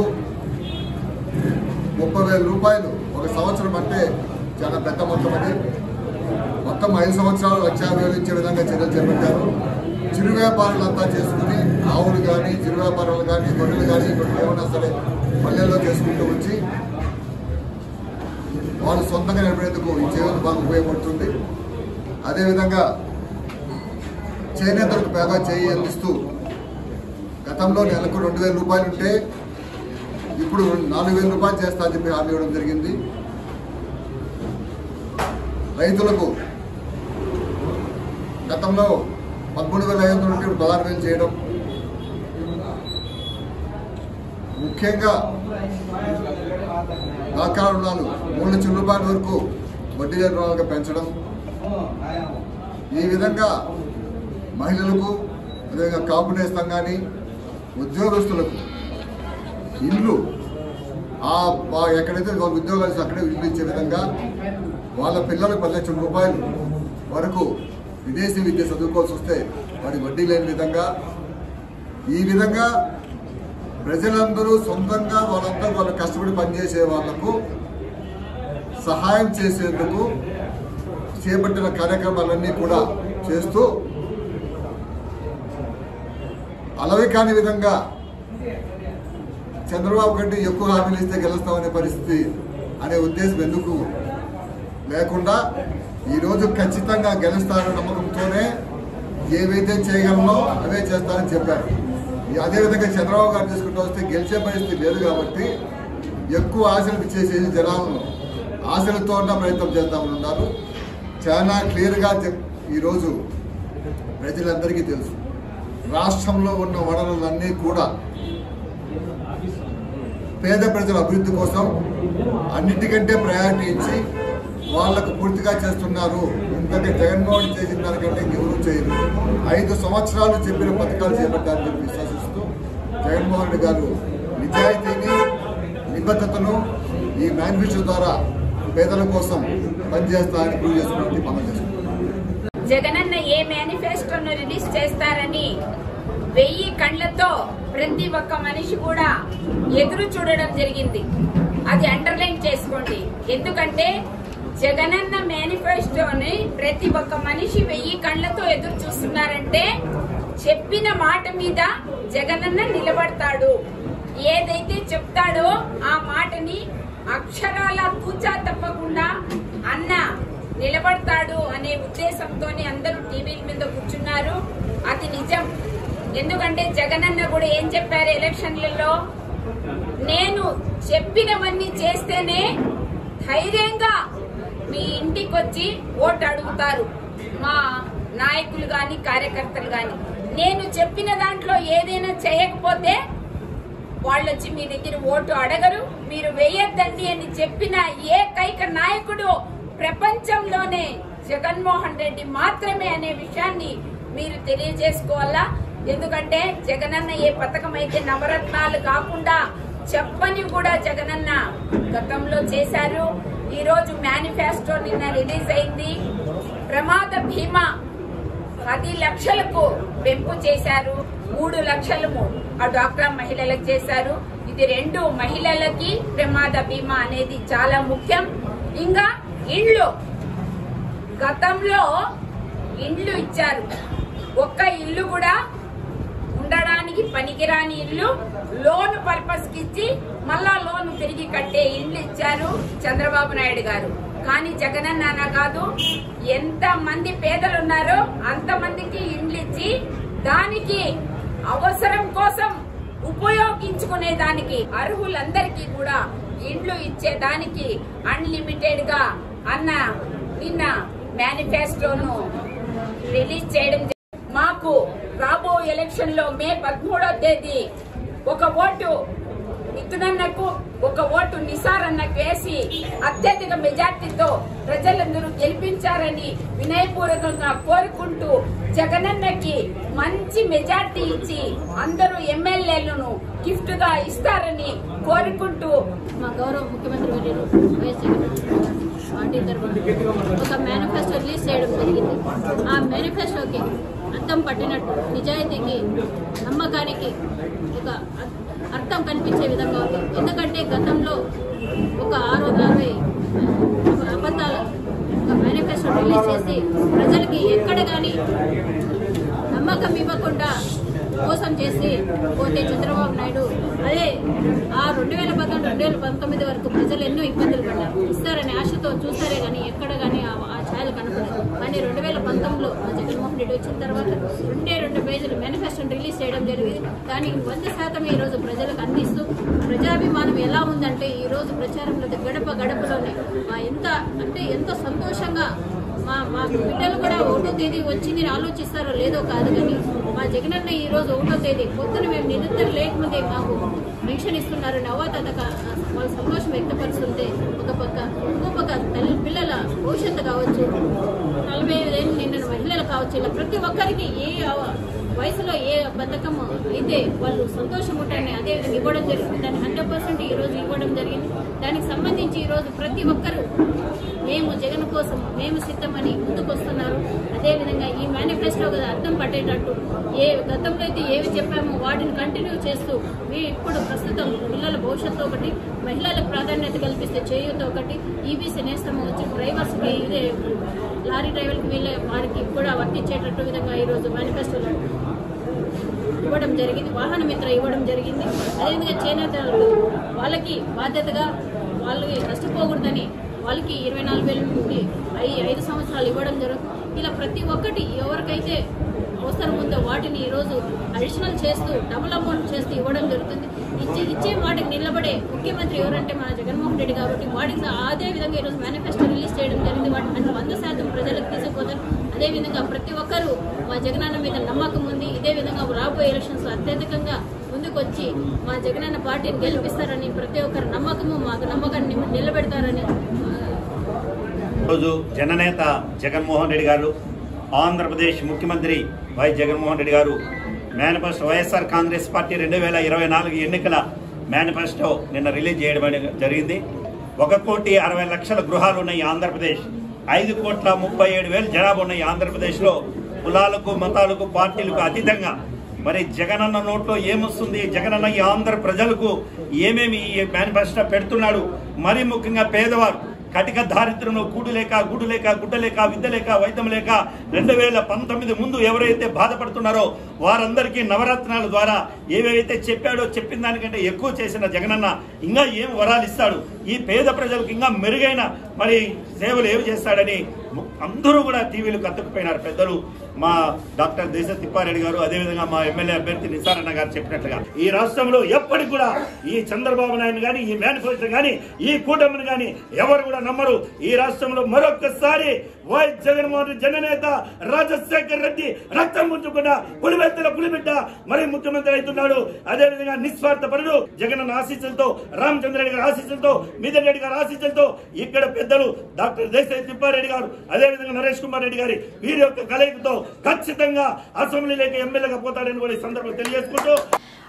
30,000 రూపాయలు ఒక సంవత్సరం అంటే చాలా పెద్ద మొత్తం. అది మొత్తం 5 సంవత్సరాలు 1,50,000 ఇచ్చే విధంగా చర్యలు చేపట్టారు. చిరు వ్యాపారులంతా చేసుకుని ఆవులు కానీ, చిరు వ్యాపారాలు కానీ, గొర్రెలు కానీ, ఇప్పుడు ఏమైనా సరే పల్లెల్లో చేసుకుంటూ వచ్చి వాళ్ళు సొంతంగా నడిపేందుకు ఈ చేయూత బాగా ఉపయోగపడుతుంది. అదేవిధంగా చేనేతలకు బాగా చేయి అందిస్తూ గతంలో నెలకు 2,000 రూపాయలు ఉంటే ఇప్పుడు 4,000 రూపాయలు చేస్తా అని చెప్పి హామీ ఇవ్వడం జరిగింది. రైతులకు గతంలో 13,500 నుండి 16,000 చేయడం, ముఖ్యంగా డాక్రా రుణాలు 3 లక్షల రూపాయల వరకు వడ్డీ లేని రుణాలుగా పెంచడం, ఈ విధంగా మహిళలకు అదేవిధంగా కాపు నేస్తం కానీ ఉద్యోగస్తులకు ఇల్లు ఎక్కడైతే వాళ్ళ ఉద్యోగాలు అక్కడే ఇల్లు ఇచ్చే విధంగా వాళ్ళ పిల్లలకు 10 లక్షల రూపాయలు వరకు విదేశీ విద్య చదువుకోవాల్సి వస్తే వాడి వడ్డీ లేని విధంగా, ఈ విధంగా ప్రజలందరూ సొంతంగా వాళ్ళంతా వాళ్ళు కష్టపడి పనిచేసే వాళ్లకు సహాయం చేసేందుకు చేపట్టిన కార్యక్రమాలన్నీ కూడా చేస్తూ అలవి కాని విధంగా చంద్రబాబు కంటే ఎక్కువ హామీలు ఇస్తే గెలుస్తామనే పరిస్థితి అనే ఉద్దేశం ఎందుకు లేకుండా ఈరోజు ఖచ్చితంగా గెలుస్తారనే నమ్మకంతోనే ఏవైతే చేయగలనో అవే చేస్తారని చెప్పారు. అదేవిధంగా చంద్రబాబు గారు తీసుకుంటూ వస్తే గెలిచే పరిస్థితి లేదు కాబట్టి ఎక్కువ ఆశలు ఇచ్చేసేసి జనాలను ఆశలతో ఉన్న ప్రయత్నం చేద్దామని ఉన్నారు. చాలా క్లియర్గా ఈరోజు ప్రజలందరికీ తెలుసు, రాష్ట్రంలో ఉన్న వనరులన్నీ కూడా పేద ప్రజల అభివృద్ధి కోసం అన్నిటికంటే ప్రయారిటీ ఇచ్చి వాళ్లకు పూర్తిగా చేస్తున్నారు. ఇంతకే జగన్మోహన్ చేసిన దానికంటే ఎవరు చేయరు. 5 సంవత్సరాలు చెప్పిన పథకాలు చేపట్టారని చెప్పి విశ్వసిస్తూ జగన్మోహన్ రెడ్డి గారు నిజాయితీని, నిబద్ధతను ఈ మేనిఫెస్టో ద్వారా పేదల కోసం పనిచేస్తారని ప్రూవ్ చేసుకుని పనులు చేస్తున్నారు. జగనన్న ఏ మేనిఫెస్టోను రిలీజ్ చేస్తారని 1000 కళ్లతో ప్రతి ఒక్క మనిషి కూడా ఎదురు చూడడం జరిగింది. అది అండర్లైన్ చేసుకోండి. ఎందుకంటే జగనన్న మేనిఫెస్టోని ప్రతి ఒక్క మనిషి 1000 కళ్లతో ఎదురు చూస్తున్నారంటే చెప్పిన మాట మీద జగనన్న నిలబడతాడు. ఏదైతే చెప్తాడో ఆ మాటని అక్షరాల తూచా తప్పకుండా అన్న నిలబడతాడు అనే ఉద్దేశంతోనే అందరూ టీవీల మీద కూర్చున్నారు. అది నిజం. ఎందుకంటే జగనన్న కూడా ఏం చెప్పారు ఎలక్షన్లలో, నేను చెప్పినవన్నీ చేస్తేనే ధైర్యంగా మీ ఇంటికి వచ్చి ఓటు అడుగుతారు మా నాయకులు గాని కార్యకర్తలు గాని. నేను చెప్పిన దాంట్లో ఏదైనా చేయకపోతే వాళ్ళు వచ్చి మీ దగ్గర ఓటు అడగరు, మీరు వేయద్దండి అని చెప్పిన ఏకైక నాయకుడు ప్రపంచంలోనే జగన్మోహన్ రెడ్డి మాత్రమే అనే విషయాన్ని మీరు తెలియజేసుకోవాలా. ఎందుకంటే జగనన్న ఏ పథకం అయితే నవరత్నాలు కాకుండా చెప్పని కూడా జగనన్న గతంలో చేశారు. ఈ రోజు మేనిఫెస్టో నిన్న రిలీజ్ అయింది. ప్రమాద బీమా 10 లక్షలకు పెంపు చేశారు. 3 లక్షలు ఆ డాక్రా మహిళలకు చేశారు. ఇది 2 మహిళలకి ప్రమాద బీమా అనేది చాలా ముఖ్యం. ఇంకా ఇళ్ళు, గతంలో ఇండ్లు ఇచ్చారు. ఒక్క ఇల్లు కూడా ఉండడానికి పనికిరాని ఇల్లు లోన్ పర్పస్ కి ఇచ్చి మళ్ళా లోన్ తిరిగి కట్టే ఇండ్లు ఇచ్చారు చంద్రబాబు నాయుడు గారు. కానీ జగనన్న కాదు, ఎంత మంది పేదలు ఉన్నారో అంతమందికి ఇండ్లు ఇచ్చి దానికి అవసరం కోసం ఉపయోగించుకునే దానికి అర్హులందరికీ కూడా ఇండ్లు ఇచ్చేదానికి అన్లిమిటెడ్ గా అన్న నిన్న మేనిఫెస్టోను రిలీజ్ చేయడం. మాకు రాబో ఎలక్షన్ లో మే 13వ తేదీ ఒక ఓటు మిథునన్నకు, ఒక ఓటు నిసార్ అన్నకు వేసి అత్యధిక మెజార్టీతో ప్రజలందరూ గెలిపించారని వినయపూర్వకంగా కోరుకుంటూ జగనన్నకి మంచి మెజార్టీ ఇచ్చి అందరూ ఎమ్మెల్యేలను గిఫ్ట్ గా ఇస్తారని కోరుకుంటూ మా గౌరవ ముఖ్యమంత్రి వర్యులు వైఎస్ పార్టీ తరఫున ఒక మేనిఫెస్టో రిలీజ్ చేయడం జరిగింది. ఆ మేనిఫెస్టోకి అర్థం పట్టినట్టు నిజాయితీకి, నమ్మకానికి ఒక అర్థం కనిపించే విధంగా ఉంది. ఎందుకంటే గతంలో ఒక 660 అబద్ధాల మేనిఫెస్టో రిలీజ్ చేసి ప్రజలకి ఎక్కడ కానీ నమ్మకం ఇవ్వకుండా మోసం చేసి పోతే చంద్రబాబు నాయుడు అదే ఆ 2019 వరకు ప్రజలు ఎన్నో ఇబ్బందులు పడ్డారు. ఇస్తారనే ఆశతో చూస్తారే కానీ ఎక్కడ కానీ ఆ ఛాయలు కనపడదు. కానీ 2019లో జగన్మోహన్ రెడ్డి వచ్చిన తర్వాత 2 పేజీలు మేనిఫెస్టోని రిలీజ్ రిలీజ్ చేయడం జరిగింది. దానికి 100% ఈరోజు ప్రజలకు అందిస్తూ ప్రజాభిమానం ఎలా ఉందంటే ఈరోజు ప్రచారంలో గడప గడపలోనే ఎంతో సంతోషంగా మా బిడ్డలు కూడా 1వ తేదీ వచ్చింది ఆలోచిస్తారో లేదో కాదు, కానీ మా జగనన్న ఈ రోజు 1వ తేదీ పొద్దున మేము నిరంతరం లేకముందే మాకు పెన్షన్ ఇస్తున్నారు నవ్వాతక వాళ్ళ సంతోషం వ్యక్తపరుస్తుంటే ఒక పక్క ఇంకో పక్క పిల్లల భవిష్యత్తు కావచ్చు, 45 ఏళ్ళు నిండిన మహిళలు కావచ్చు, ఇలా ప్రతి ఒక్కరికి ఏ వయసులో ఏ పథకం అయితే వాళ్ళు సంతోషం ఉంటారని అదేవిధంగా ఇవ్వడం జరిగింది. దాన్ని 100% ఈ రోజు ఇవ్వడం జరిగింది. దానికి సంబంధించి ఈ రోజు ప్రతి ఒక్కరు మేము జగన్ కోసం మేము సిద్ధమని ముందుకొస్తున్నారు. అదేవిధంగా ఈ మేనిఫెస్టో కదా అర్థం పట్టేటట్టు గతంలో అయితే ఏవి చెప్పామో వాటిని కంటిన్యూ చేస్తూ ఇప్పుడు ప్రస్తుతం పిల్లల భవిష్యత్తు ఒకటి, మహిళలకు ప్రాధాన్యత కల్పిస్తే చేయూత ఒకటి, ఈబీసీ నేస్తం వచ్చి డ్రైవర్స్కి ఇదే లారీ డ్రైవర్కి వీళ్ళ వారికి కూడా వర్తించేటట్టు విధంగా ఈరోజు మేనిఫెస్టోలో ఇవ్వడం జరిగింది. వాహన మిత్ర ఇవ్వడం జరిగింది. అదేవిధంగా చేనేతలకు వాళ్ళకి బాధ్యతగా వాళ్ళకి నష్టపోకూడదని వాళ్ళకి 24,000 నుండి 5 సంవత్సరాలు ఇవ్వడం జరుగుతుంది. ఇలా ప్రతి ఒక్కటి ఎవరికైతే అవసరం ఉందో వాటిని ఈరోజు అడిషనల్ చేస్తూ డబుల్ అమౌంట్ చేస్తూ ఇవ్వడం జరుగుతుంది. ఇచ్చే వాటికి నిలబడే ముఖ్యమంత్రి ఎవరంటే మన జగన్మోహన్ రెడ్డి కాబట్టి వాటికి అదే విధంగా ఈరోజు మేనిఫెస్టో రిలీజ్ చేయడం జరిగింది. వాటిని 100% ప్రజలకు తీసుకుపోతారు. అదేవిధంగా ప్రతి ఒక్కరూ మా జగనన్న మీద నమ్మకం ఉంది. ఇదే విధంగా రాబోయే ఎలక్షన్స్ అత్యధికంగా ముందుకొచ్చి మా జగనన్న పార్టీని గెలిపిస్తారని ప్రతి ఒక్కరి నమ్మకము మాకు నమ్మకాన్ని నిలబెడతారని రోజు జననేత జగన్మోహన్ రెడ్డి గారు, ఆంధ్రప్రదేశ్ ముఖ్యమంత్రి వై జగన్మోహన్ రెడ్డి గారు మేనిఫెస్టో వైఎస్ఆర్ కాంగ్రెస్ పార్టీ 2024 ఎన్నికల మేనిఫెస్టో నిన్న రిలీజ్ చేయడం జరిగింది. 1,60,00,000 గృహాలు ఉన్నాయి ఆంధ్రప్రదేశ్. 5,37,000 జనాభా ఉన్నాయి ఆంధ్రప్రదేశ్లో. కులాలకు మతాలకు పార్టీలకు అతీతంగా మరి జగనన్న నోట్లో ఏమొస్తుంది, జగనన్న ఈ ఆంధ్ర ప్రజలకు ఏమేమి ఈ మేనిఫెస్టో పెడుతున్నాడు, మరీ ముఖ్యంగా పేదవారు కటిక దారిద్ర్యంలో కూడు లేక గుడ్డ లేక విద్య లేక వైద్యం లేక 2019 ముందు ఎవరైతే బాధపడుతున్నారో వారందరికీ నవరత్నాల ద్వారా ఏవైతే చెప్పాడో చెప్పిన దానికంటే ఎక్కువ చేసిన జగనన్న ఇంకా ఏం వరాలు ఇస్తాడు, ఈ పేద ప్రజలకు ఇంకా మెరుగైన మరి సేవలు ఏవి చేస్తాడని అందరూ కూడా టీవీలు కత్తుకుపోయినారు. పెద్దలు మా డాక్టర్ దేశ తిప్పారెడ్డి గారు, అదేవిధంగా మా ఎమ్మెల్యే అభ్యర్థి నిసారన్న గారు చెప్పినట్లుగా ఈ రాష్ట్రంలో ఎప్పటికి కూడా ఈ చంద్రబాబు నాయుడు గాని, ఈ మేనిఫెస్టో గాని, ఈ కూటమిని గాని ఎవరు కూడా నమ్మరు. ఈ రాష్ట్రంలో మరొకసారి వై జగన్మోహన్ రెడ్డి జననేత రాజశేఖర్ రెడ్డి రక్తం ముంచుకున్న పులిబెత్తల పులిబిడ్డ మరి ముఖ్యమంత్రి అవుతున్నాడు. అదేవిధంగా నిస్వార్థ పరుడు జగనన్న ఆశీస్సులతో, రామచంద్రరెడ్డి గారి ఆశీస్సులతో, మిథున్ రెడ్డి గారి ఆశీస్సులతో ఇక్కడ పెద్దలు డాక్టర్ దేశ తిప్పారెడ్డి గారు, అదేవిధంగా నరేష్ కుమార్ రెడ్డి గారి వీరి యొక్క కలయికతో ఖచ్చితంగా అసెంబ్లీలోకి ఎమ్మెల్యేగా పోతాడని కూడా ఈ సందర్భంగా తెలియజేసుకుంటూ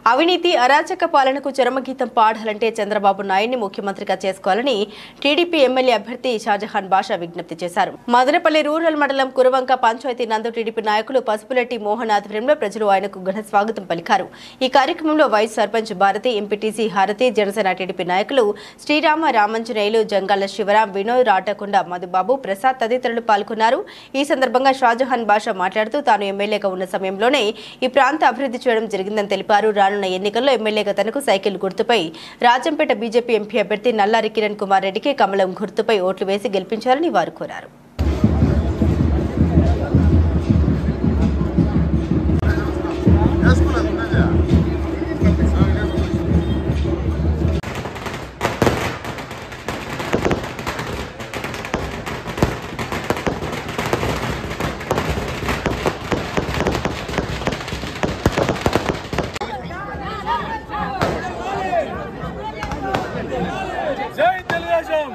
అవినీతి అరాచక పాలనకు చరమగీతం పాడాలంటే చంద్రబాబు నాయుడిని ముఖ్యమంత్రిగా చేసుకోవాలని టీడీపీ ఎమ్మెల్యే అభ్యర్థి షాజహాన్ బాషా విజ్ఞప్తి చేశారు. మదనపల్లి రూరల్ మండలం కురవంక పంచాయతీ నందు టీడీపీ నాయకులు పసుపులెట్టి మోహన్ ఆధ్వర్యంలో ప్రజలు ఆయనకు ఘన స్వాగతం పలికారు. ఈ కార్యక్రమంలో వైస్ సర్పంచ్ భారతి, ఎంపీటీసీ హారతి, జనసేన టీడీపీ నాయకులు శ్రీరామ, రామంజనేయులు, జంగాల శివరాం, వినోద్, రాటకొండ, మధుబాబు, ప్రసాద్ తదితరులు పాల్గొన్నారు. ఈ సందర్భంగా షాజహాన్ బాషా మాట్లాడుతూ తాను ఎమ్మెల్యేగా ఉన్న సమయంలోనే ఈ ప్రాంత అభివృద్ధి చేయడం జరిగిందని తెలిపారు. రానున్న ఎన్నికల్లో ఎమ్మెల్యేగా తనకు సైకిల్ గుర్తుపై రాజంపేట బీజేపీ ఎంపీ అభ్యర్థి నల్లారి కిరణ్ కుమార్ రెడ్డికి కమలం గుర్తుపై ఓట్లు వేసి గెలిపించాలని వారు కోరారు. జై తెలుగుదేశం.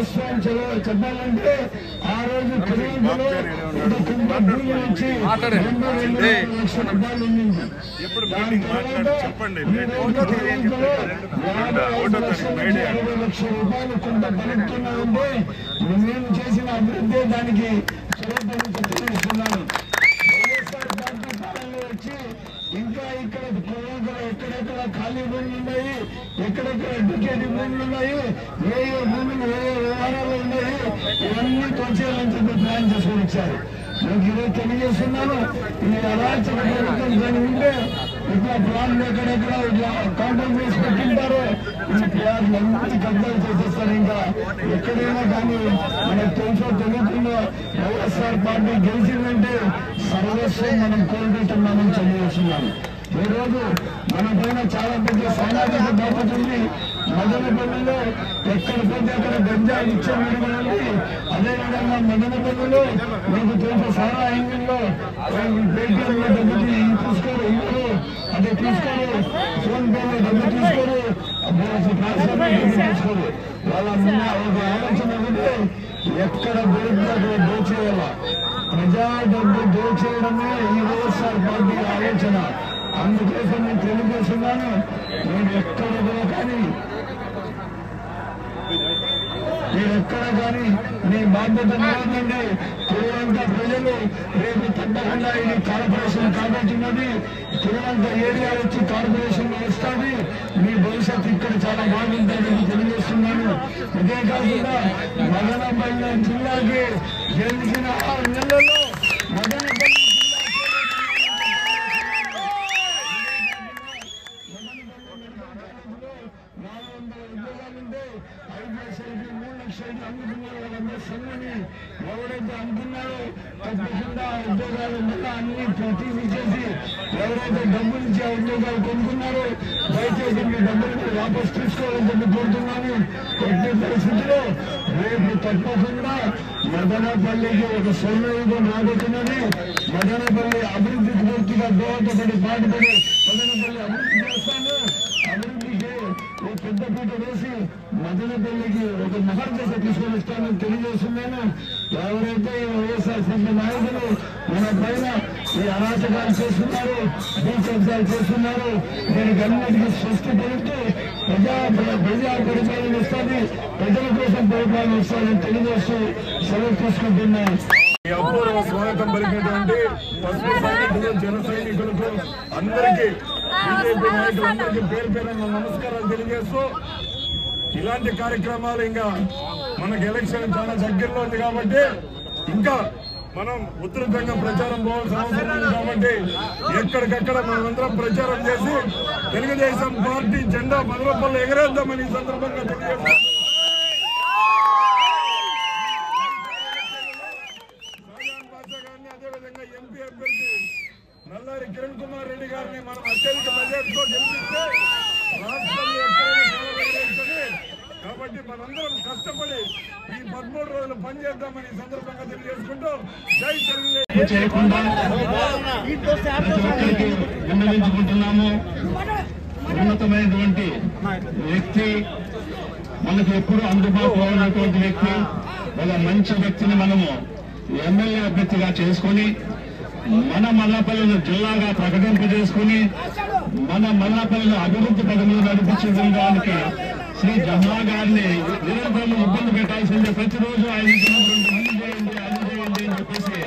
వాస్తవం చెప్పాలంటే ఆ రోజు కుటుంబంలో ఒక కుంభ భూమి నుంచి 2 లక్షల రూపాయలు ఉండింది. దాని తర్వాత 50 లక్షల రూపాయలు కుంభ పలుకుతున్నామంటే మేము చేసిన అభివృద్ధి దానికి తెలియజేస్తున్నాను. వైఎస్ఆర్ పార్టీ కాలంలో వచ్చి ఇంకా ఇక్కడ ఎక్కడెక్కడ ఖాళీ భూములు ఉన్నాయి, ఎక్కడెక్కడ టికెట్ భూములు ఉన్నాయి, ఏ భూములు ఏ వ్యవహారాలు ఉన్నాయి, ఇవన్నీ తోచేయాలని చెప్పి ప్లాన్ చేసుకుని వచ్చారు. నాకు ఈరోజు తెలియజేస్తున్నాను, ఈ అరాచక ప్రభుత్వం కానీ ఉంటే ఇట్లా ప్లాన్లు ఎక్కడెక్కడ ఇట్లా కాంప్రమైజ్ పెట్టింటారో ఈ ప్లాన్లు అన్ని కబ్జాలు చేసేస్తారు. ఇంకా ఎక్కడైనా కానీ మనకు తెలుసో తెలియకుండా వైఎస్ఆర్ పార్టీ గెలిచిందంటే సర్వస్వం మనం కోల్పోతున్నామని తెలియజేస్తున్నాను. ఈ రోజు మన పైన చాలా పెద్ద సామాజిక బాధ్యత ఉంది. మదనపల్లిలో ఎక్కడ పోతే అక్కడ గంజాయి ఇచ్చేది. అదేవిధంగా మదనపల్లిలో మీకు తెలుసు సారా ఇంజిన్లో పేటీఎంలో డబ్బు తీసుకోరు, ఇంట్లో అదే తీసుకోరు, ఫోన్ పేలో డబ్బు తీసుకోరు, తీసుకోరు. వాళ్ళ ఒక ఆలోచన ఉంటే ఎక్కడ దొరికితే అక్కడ దోచేయాల. ప్రజా డబ్బు దోచేయడమే ఈ వైఎస్ఆర్ పార్టీ ఆలోచన. అందుకోసం నేను తెలియజేస్తున్నాను, నేను ఎక్కడ కానీ మీ బాధ్యత లేదండి. తిరువంత ప్రజలు రేపు తప్పకుండా ఇది కార్పొరేషన్ కాబోతున్నది. తిరువంత ఏరియా వచ్చి కార్పొరేషన్ వస్తుంది. మీ భవిష్యత్తు ఇక్కడ చాలా బాగుంటుందని తెలియజేస్తున్నాను. ఇదే కాకుండా మదనపల్లి జిల్లాకి గెలిచిన 6 నెలల్లో మదనపల్లి ఎవరైతే అనుకున్నారో తప్పకుండా ఉద్యోగాలు అన్ని ప్రతిదీ చేసి ఎవరైతే డబ్బులు ఇచ్చి ఉద్యోగాలు కొనుక్కున్నారో దయచేసి మీ డబ్బులు వాపస్ తీసుకోవాలని చెప్పి కోరుతున్నాను. ఎట్టి పరిస్థితిలో రేపు తప్పకుండా మదనపల్లికి ఒక స్వర్ణయుగం రాబోతున్నది. మదనపల్లి అభివృద్ధికి పూర్తిగా దోహదపడి పాటుపడి మదనపల్లి అభివృద్ధి చేస్తాను. అభివృద్ధికి ఒక పెద్దపీట వేసి మదనపల్లికి ఒక మహర్దశ తీసుకొని ఇస్తానని తెలియజేస్తున్నాను. ఎవరైతే ఈ వైఎస్ఆర్ సంఘ నాయకులు మన పైన ఈ అరాచకాలు చేస్తున్నారు, భూకబ్జాలు చేస్తున్నారు, దీనికి అన్నిటికీ స్వస్తి పలుకుతూ ప్రజా పరిపాలన వస్తుంది, ప్రజల కోసం పరిపాలన వస్తుందని తెలియజేస్తూ సెలవు తీసుకుంటున్నాను. అపూర్వ స్వాగతం పలికినటువంటి పసుపు సైనికులు, జన సైనికులకు అందరికీ బీజేపీ నాయకులందరికీ పేరు పేరున నమస్కారాలు తెలియజేస్తూ, ఇలాంటి కార్యక్రమాలు ఇంకా మనకు ఎలక్షన్ చాలా దగ్గరలో ఉంది కాబట్టి ఇంకా మనం ఉధృతంగా ప్రచారం పోవాల్సిన అవసరం ఉంది. కాబట్టి ఎక్కడికక్కడ మనమందరం ప్రచారం చేసి తెలుగుదేశం పార్టీ జెండా మదనపల్లి ఎగరేద్దామని ఈ సందర్భంగా తెలియజేస్తాం. అదేవిధంగా ఎంపీ అభ్యర్థి నల్లారి కిరణ్ కుమార్ రెడ్డి గారిని మనం అత్యధిక మెజార్టీతో గెలిపిస్తే రాష్ట్రంలో ఎక్కడైనా కాబట్టి మనందరం కష్టపడి ఈ 13 రోజులు పనిచేద్దామని ఈ సందర్భంగా తెలియజేసుకుంటూ జై విన్నవించుకుంటున్నాము. ఉన్నతమైనటువంటి వ్యక్తి, మనకు ఎప్పుడు అందుబాటులో ఉన్నటువంటి వ్యక్తి, ఒక మంచి వ్యక్తిని మనము ఎమ్మెల్యే అభ్యర్థిగా చేసుకుని మన మదనపల్లిని జిల్లాగా ప్రకటింపజేసుకుని మన మదనపల్లిని అభివృద్ధి పథకంలో నడిపించడానికి శ్రీ జహ్లా గారిని నిరంతరం ఇబ్బంది పెట్టాల్సిందే. ప్రతిరోజు ఆయన చేయండి అది చేయండి అని చెప్పేసి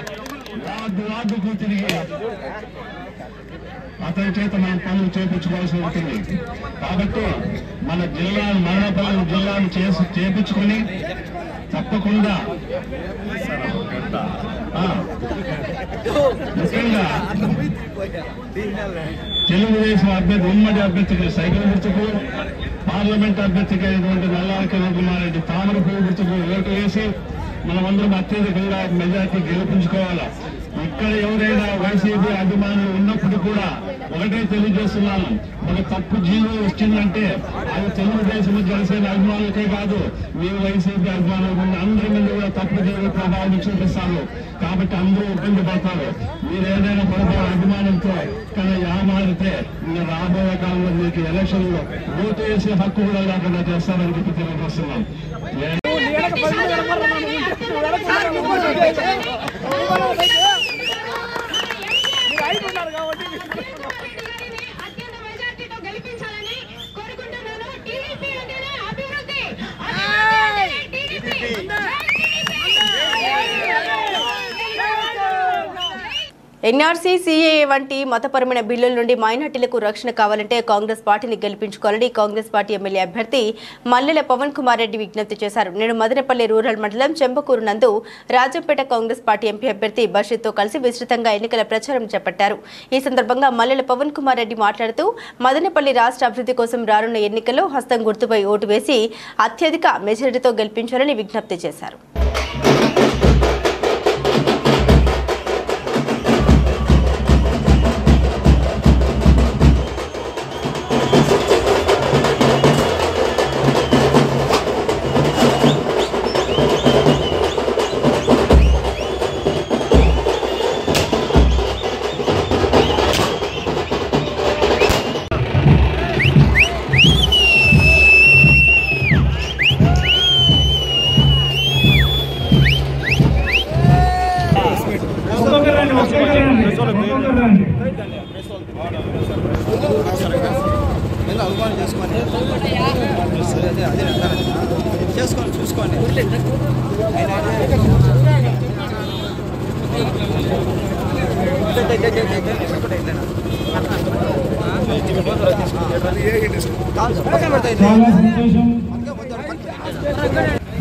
వార్డుకు తిరిగి అతని చేత మనం పనులు చేయించుకోవాల్సి ఉంటుంది. కాబట్టి మన జిల్లాను మదనపల్లి జిల్లాను చేయించుకొని తప్పకుండా ముఖ్యంగా తెలుగుదేశం అభ్యర్థి ఉమ్మడి అభ్యర్థికి సైకిల్ గుర్తుకు, పార్లమెంట్ అభ్యర్థికి అయినటువంటి నల్లారి కిరణ్ కుమార్ రెడ్డి తామర పువ్వు గుర్తుకు ఓటు వేసి మనమందరం అత్యధికంగా మెజార్టీ గెలిపించుకోవాలి. ఇక్కడ ఎవరైనా వైసీపీ అభిమానులు ఉన్నప్పుడు కూడా ఒకటే తెలియజేస్తున్నాను, ఒక తప్పు జీవో వచ్చిందంటే అది తెలుగుదేశం జనసేన అభిమానులకే కాదు, మీ వైసీపీ అభిమానులు అందరి మీద కూడా తప్పు జీవో ప్రభావం చూపిస్తాను. కాబట్టి అందరూ ఇబ్బంది పడతారు. మీరు ఏదైనా పొరపాటు అభిమానంతో కానీ మారితే ఇంకా రాబోయే కాలంలో మీకు ఎలక్షన్ లో ఓటు వేసే హక్కు కూడా లేకుండా చేస్తారని చెప్పి తెలియజేస్తున్నాం. ఎన్ఆర్సీ, సీఏఏ వంటి మతపరమైన బిల్లుల నుండి మైనార్టీలకు రక్షణ కావాలంటే కాంగ్రెస్ పార్టీని గెలిపించుకోవాలని కాంగ్రెస్ పార్టీ ఎమ్మెల్యే అభ్యర్థి మల్లెల పవన్ కుమార్ రెడ్డి విజ్ఞప్తి చేశారు. నేడు మదనపల్లి రూరల్ మండలం చెంబకూరు నందు రాజంపేట కాంగ్రెస్ పార్టీ ఎంపీ అభ్యర్థి బషీర్తో కలిసి విస్తృతంగా ఎన్నికల ప్రచారం చేపట్టారు. ఈ సందర్భంగా మల్లెల పవన్ కుమార్ రెడ్డి మాట్లాడుతూ మదనపల్లి రాష్ట్ర అభివృద్ధి కోసం రానున్న ఎన్నికల్లో హస్తం గుర్తుపై ఓటు వేసి అత్యధిక మెజారిటీతో గెలిపించాలని విజ్ఞప్తి చేశారు.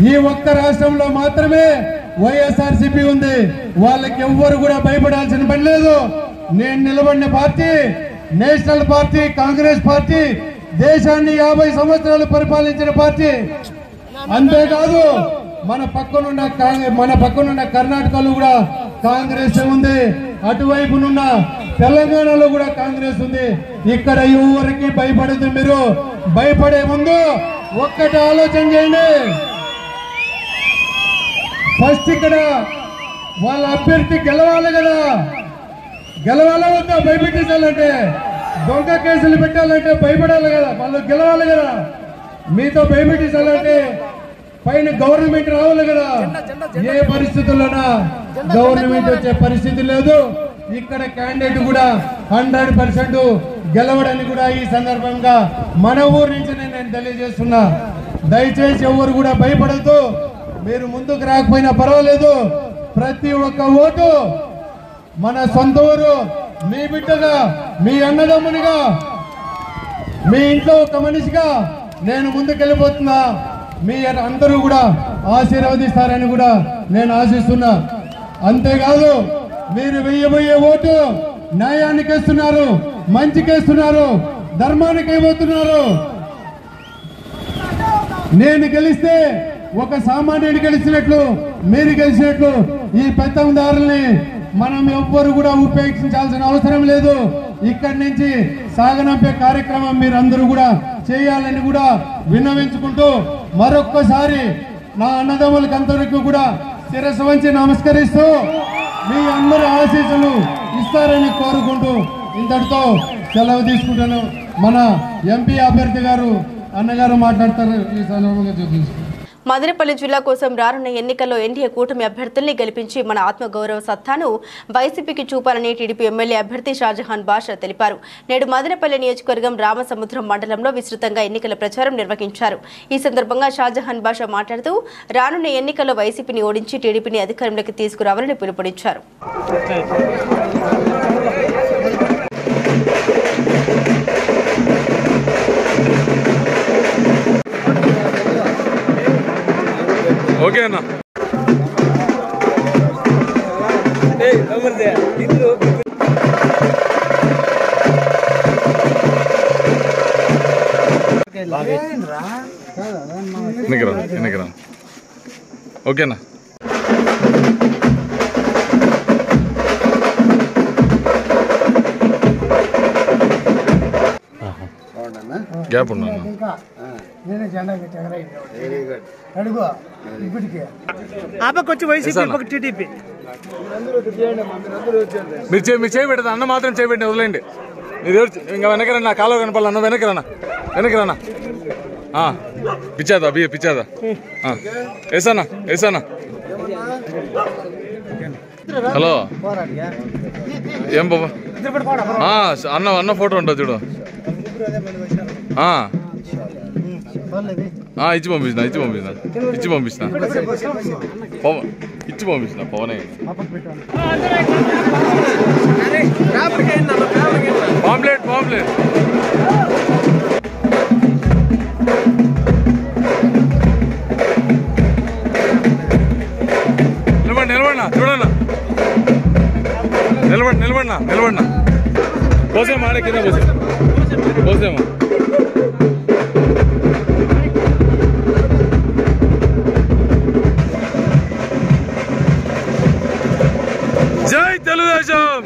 ఈ ఒక్క రాష్ట్రంలో మాత్రమే వైఎస్ఆర్సీపీ ఉంది. వాళ్ళకి ఎవ్వరు కూడా భయపడాల్సిన పని లేదు. నేను నిలబడిన party national party, Congress party, దేశాన్ని 50 సంవత్సరాలు పరిపాలించిన పార్టీ. అంతేకాదు మన పక్కనున్న కర్ణాటకలో కూడా కాంగ్రెస్ ఉంది, అటువైపునున్న తెలంగాణలో కూడా కాంగ్రెస్ ఉంది. ఇక్కడ ఎవరికి భయపడదు. మీరు భయపడే ముందు ఒక్కటి ఆలోచన చేయండి. ఫస్ట్ ఇక్కడ వాళ్ళ అభ్యర్థి గెలవాలి కదా, గెలవాలా వద్దా? భయపెట్టించాలంటే, దొంగ కేసులు పెట్టాలంటే భయపడాలి కదా, వాళ్ళు గెలవాలి కదా. మీతో భయపెట్టించాలంటే పైన గవర్నమెంట్ రావాలి కదా. ఏ పరిస్థితుల్లోనా గవర్నమెంట్ వచ్చే పరిస్థితి లేదు. ఇక్కడ క్యాండిడేట్ కూడా 100% గెలవడానికి కూడా ఈ సందర్భంగా మన ఊరు నుంచి నేను తెలియజేస్తున్నా. దయచేసి ఎవరు కూడా భయపడద్దు. మీరు ముందుకు రాకపోయినా పర్వాలేదు. ప్రతి ఒక్క ఓటు మన సొంత ఊరు, మీ బిడ్డగా, మీ అన్నదమ్మునిగా, మీ ఇంట్లో ఒక మనిషిగా నేను ముందుకెళ్ళిపోతున్నా. మీ అందరూ కూడా ఆశీర్వదిస్తారని కూడా నేను ఆశిస్తున్నా. అంతేకాదు మీరు వెయ్యబోయే ఓటు న్యాయానికి వేస్తున్నారు, మంచికి వేస్తున్నారు, ధర్మానికి అయిపోతున్నారు. నేను గెలిస్తే ఒక సామాన్యుడు గెలిచినట్లు, మీరు గెలిచినట్లు ఈ పెత్తందారుల్ని మనం ఎవ్వరు కూడా ఉపేక్షించాల్సిన అవసరం లేదు. ఇక్కడి నుంచి సాగనంపే కార్యక్రమం మీరందరూ కూడా చేయాలని కూడా విన్నవించుకుంటూ మరొక్కసారి నా అన్నదమ్ములకందరికీ కూడా శిరస్సు వంచి నమస్కరిస్తూ మీ అందరి ఆశీస్సులు ఇస్తారని కోరుకుంటూ ఇంతటితో సెలవు తీసుకుంటాను. మన ఎంపీ అభ్యర్థి గారు అన్నగారు మాట్లాడతారు. ఈ సందర్భంగా చూపించారు. మదనపల్లి జిల్లా కోసం రానున్న ఎన్నికల్లో ఎన్డీఏ కూటమి అభ్యర్థుల్ని గెలిపించి మన ఆత్మగౌరవ సత్తాను వైసీపీకి చూపాలని టీడీపీ ఎమ్మెల్యే అభ్యర్థి షాజహాన్ బాషా తెలిపారు. నేడు మదనపల్లి నియోజకవర్గం రామసముద్రం మండలంలో విస్తృతంగా ఎన్నికల ప్రచారం నిర్వహించారు. ఈ సందర్భంగా షాజహాన్ బాషా మాట్లాడుతూ రానున్న ఎన్నికల్లో వైసీపీని ఓడించి టీడీపీని అధికారంలోకి తీసుకురావాలని పిలుపునిచ్చారు. ఓకే అన్న. ఎన్నికరా ఓకేనా. గ్యాప్ ఉన్నా నేనే జెండా అడుగు ఇప్పటికే ఆపకొచ్చి వైసీపీ టీడీపీ మీరు చేయబెట్టదు అన్న మాత్రం చేయబెట్టి వదిలేండి. మీరు ఇంకా వెనకరన్నా కాలువ కనపాలి అన్న వెనకరన్నా పిచ్చాదా బియ్య పిచ్చాదా వేసానా వేసానా హలో ఏం బాబా అన్న ఫోటో ఉంటుంది చూడు ఇచ్చి పంపించిన పవనే పాంప్లెట్ నిలబడినా పోసేమో ఆడే కింద పోసేమో జై తెలుగుదేశం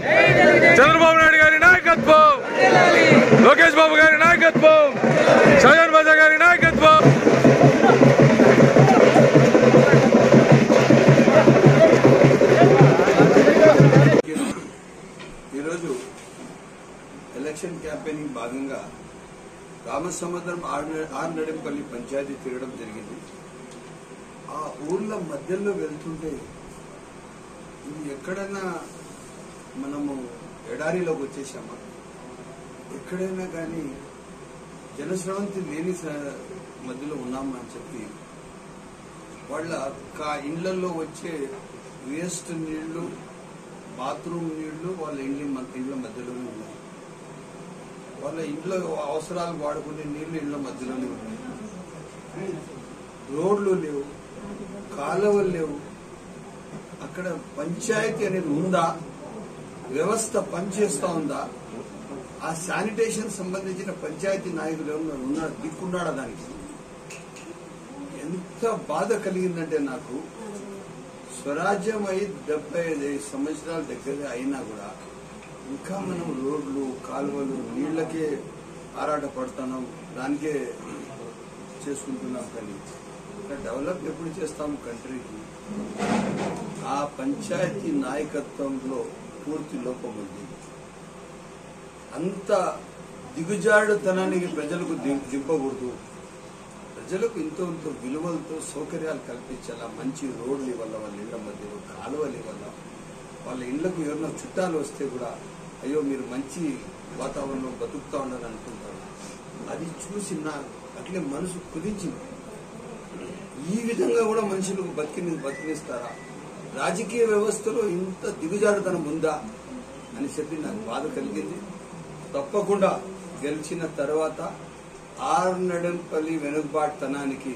చంద్రబాబు నాయుడు గారి నాయకత్వం లోకేష్ బాబు గారి నాయకత్వం షాజహాన్ బాషా గారి నాయకత్వం ఈరోజు ఎలక్షన్ క్యాంపెయినింగ్ భాగంగా రామసముద్రం ఆర్నడింపల్లి పంచాయతీ తిరగడం జరిగింది. ఆ ఊర్ల మధ్యలో వెళ్తుంటే ఇది ఎక్కడైనా మనము ఎడారిలోకి వచ్చేసామా, ఎక్కడైనా కానీ జనస్రవంతి లేని మధ్యలో ఉన్నామా అని చెప్పి వాళ్ళ ఇళ్లలో వచ్చే వేస్ట్ నీళ్లు, బాత్రూమ్ నీళ్లు వాళ్ళ ఇండ్ల మధ్యలోనే ఉన్నాయి. వాళ్ళ ఇంట్లో అవసరాలు వాడుకునే నీళ్లు ఇళ్ల మధ్యలోనే ఉన్నాయి. రోడ్లు లేవు, కాలువలు లేవు. అక్కడ పంచాయతీ అనేది ఉందా, వ్యవస్థ పనిచేస్తా ఉందా, ఆ శానిటేషన్ సంబంధించిన పంచాయతీ నాయకులు ఎవరు దిక్కున్నాడా దానికి? ఎంత బాధ కలిగిందంటే నాకు, స్వరాజ్యం అయి 75 సంవత్సరాల దగ్గర అయినా కూడా ఇంకా మనం రోడ్లు, కాలువలు, నీళ్లకే ఆరాట పడుతున్నాం, దానికే చేసుకుంటున్నాం. కానీ డెవలప్ ఎప్పుడు చేస్తాము కంట్రీకి? ఆ పంచాయతీ నాయకత్వంలో పూర్తి లోపం ఉంది. అంత దిగుజాడుతనానికి ప్రజలకు దింపకూడదు. ప్రజలకు ఇంతో విలువలతో సౌకర్యాలు కల్పించాలా. మంచి రోడ్లు ఇవ్వాల, వాళ్ళ ఇళ్ల మధ్యలో కాలువలు ఇవ్వాల. వాళ్ళ ఇళ్లకు ఎవరైనా చుట్టాలు వస్తే కూడా అయ్యో మీరు మంచి వాతావరణంలో బతుకుతా ఉండాలని అనుకుంటారు. అది చూసి అట్లే మనసు కుదించింది. ఈ విధంగా కూడా మనుషులకు బతికినిస్తారా? రాజకీయ వ్యవస్థలో ఇంత దిగుజారుతనం ఉందా అని చెప్పి నాకు బాధ కలిగింది. తప్పకుండా గెలిచిన తర్వాత ఆర్నడంపల్లి వెనుకబాటుతనానికి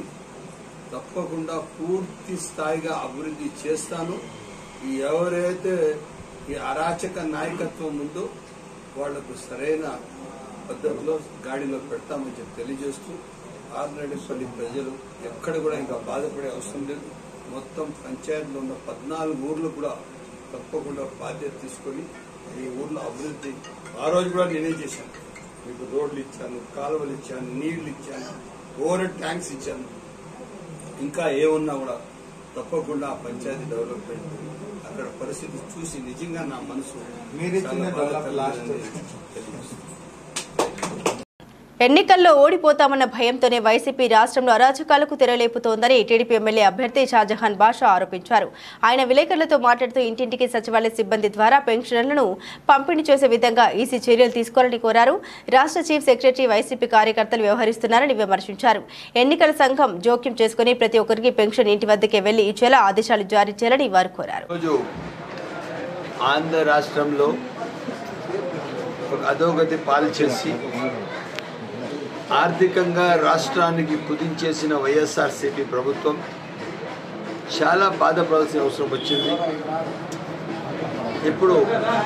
తప్పకుండా పూర్తి స్థాయిగా అభివృద్ధి చేస్తాను. ఎవరైతే ఈ అరాచక నాయకత్వం ఉందో వాళ్లకు సరైన పద్ధతిలో గాడిలో పెడతామని చెప్పి తెలియజేస్తూ, ఆర్నడంపల్లి ప్రజలు ఎక్కడ కూడా ఇంకా బాధపడే అవసరం లేదు. మొత్తం పంచాయతీలో ఉన్న 14 ఊర్లు కూడా తప్పకుండా బాధ్యత తీసుకొని ఈ ఊర్లో అభివృద్ధి ఆ రోజు కూడా నేనే చేశాను. మీకు రోడ్లు ఇచ్చాను, కాలువలు ఇచ్చాను, నీళ్లు ఇచ్చాను, ఓవర్ ట్యాంక్స్ ఇచ్చాను. ఇంకా ఏమున్నా కూడా తప్పకుండా ఆ పంచాయతీ డెవలప్మెంట్ అక్కడ పరిస్థితి చూసి నిజంగా నా మనసు ఎన్నికల్లో ఓడిపోతామన్న భయంతోనే వైసీపీ రాష్ట్రంలో అరాచకాలకు తెరలేపుతోందని టీడీపీ ఎమ్మెల్యే అభ్యర్థి షాజహాన్ బాషా ఆరోపించారు. ఆయన విలేకరులతో మాట్లాడుతూ ఇంటింటికి సచివాలయ సిబ్బంది ద్వారా పెన్షన్లను పంపిణీ చేసే విధంగా ఈసీ చర్యలు తీసుకోవాలని కోరారు. రాష్ట్ర చీఫ్ సెక్రటరీ వైసీపీ కార్యకర్తలు వ్యవహరిస్తున్నారని విమర్శించారు. ఎన్నికల సంఘం జోక్యం చేసుకుని ప్రతి ఒక్కరికి పెన్షన్ ఇంటి వద్దకే వెళ్లి ఇచ్చేలా ఆదేశాలు జారీ చేయాలని వారు కోరారు. ఆంధ్ర రాష్ట్రంలో అధోగతి పాలు చేసి ఆర్థికంగా రాష్ట్రానికి కుదించేసిన వైఎస్ఆర్సీపీ ప్రభుత్వం చాలా బాధపడాల్సిన అవసరం వచ్చింది. ఇప్పుడు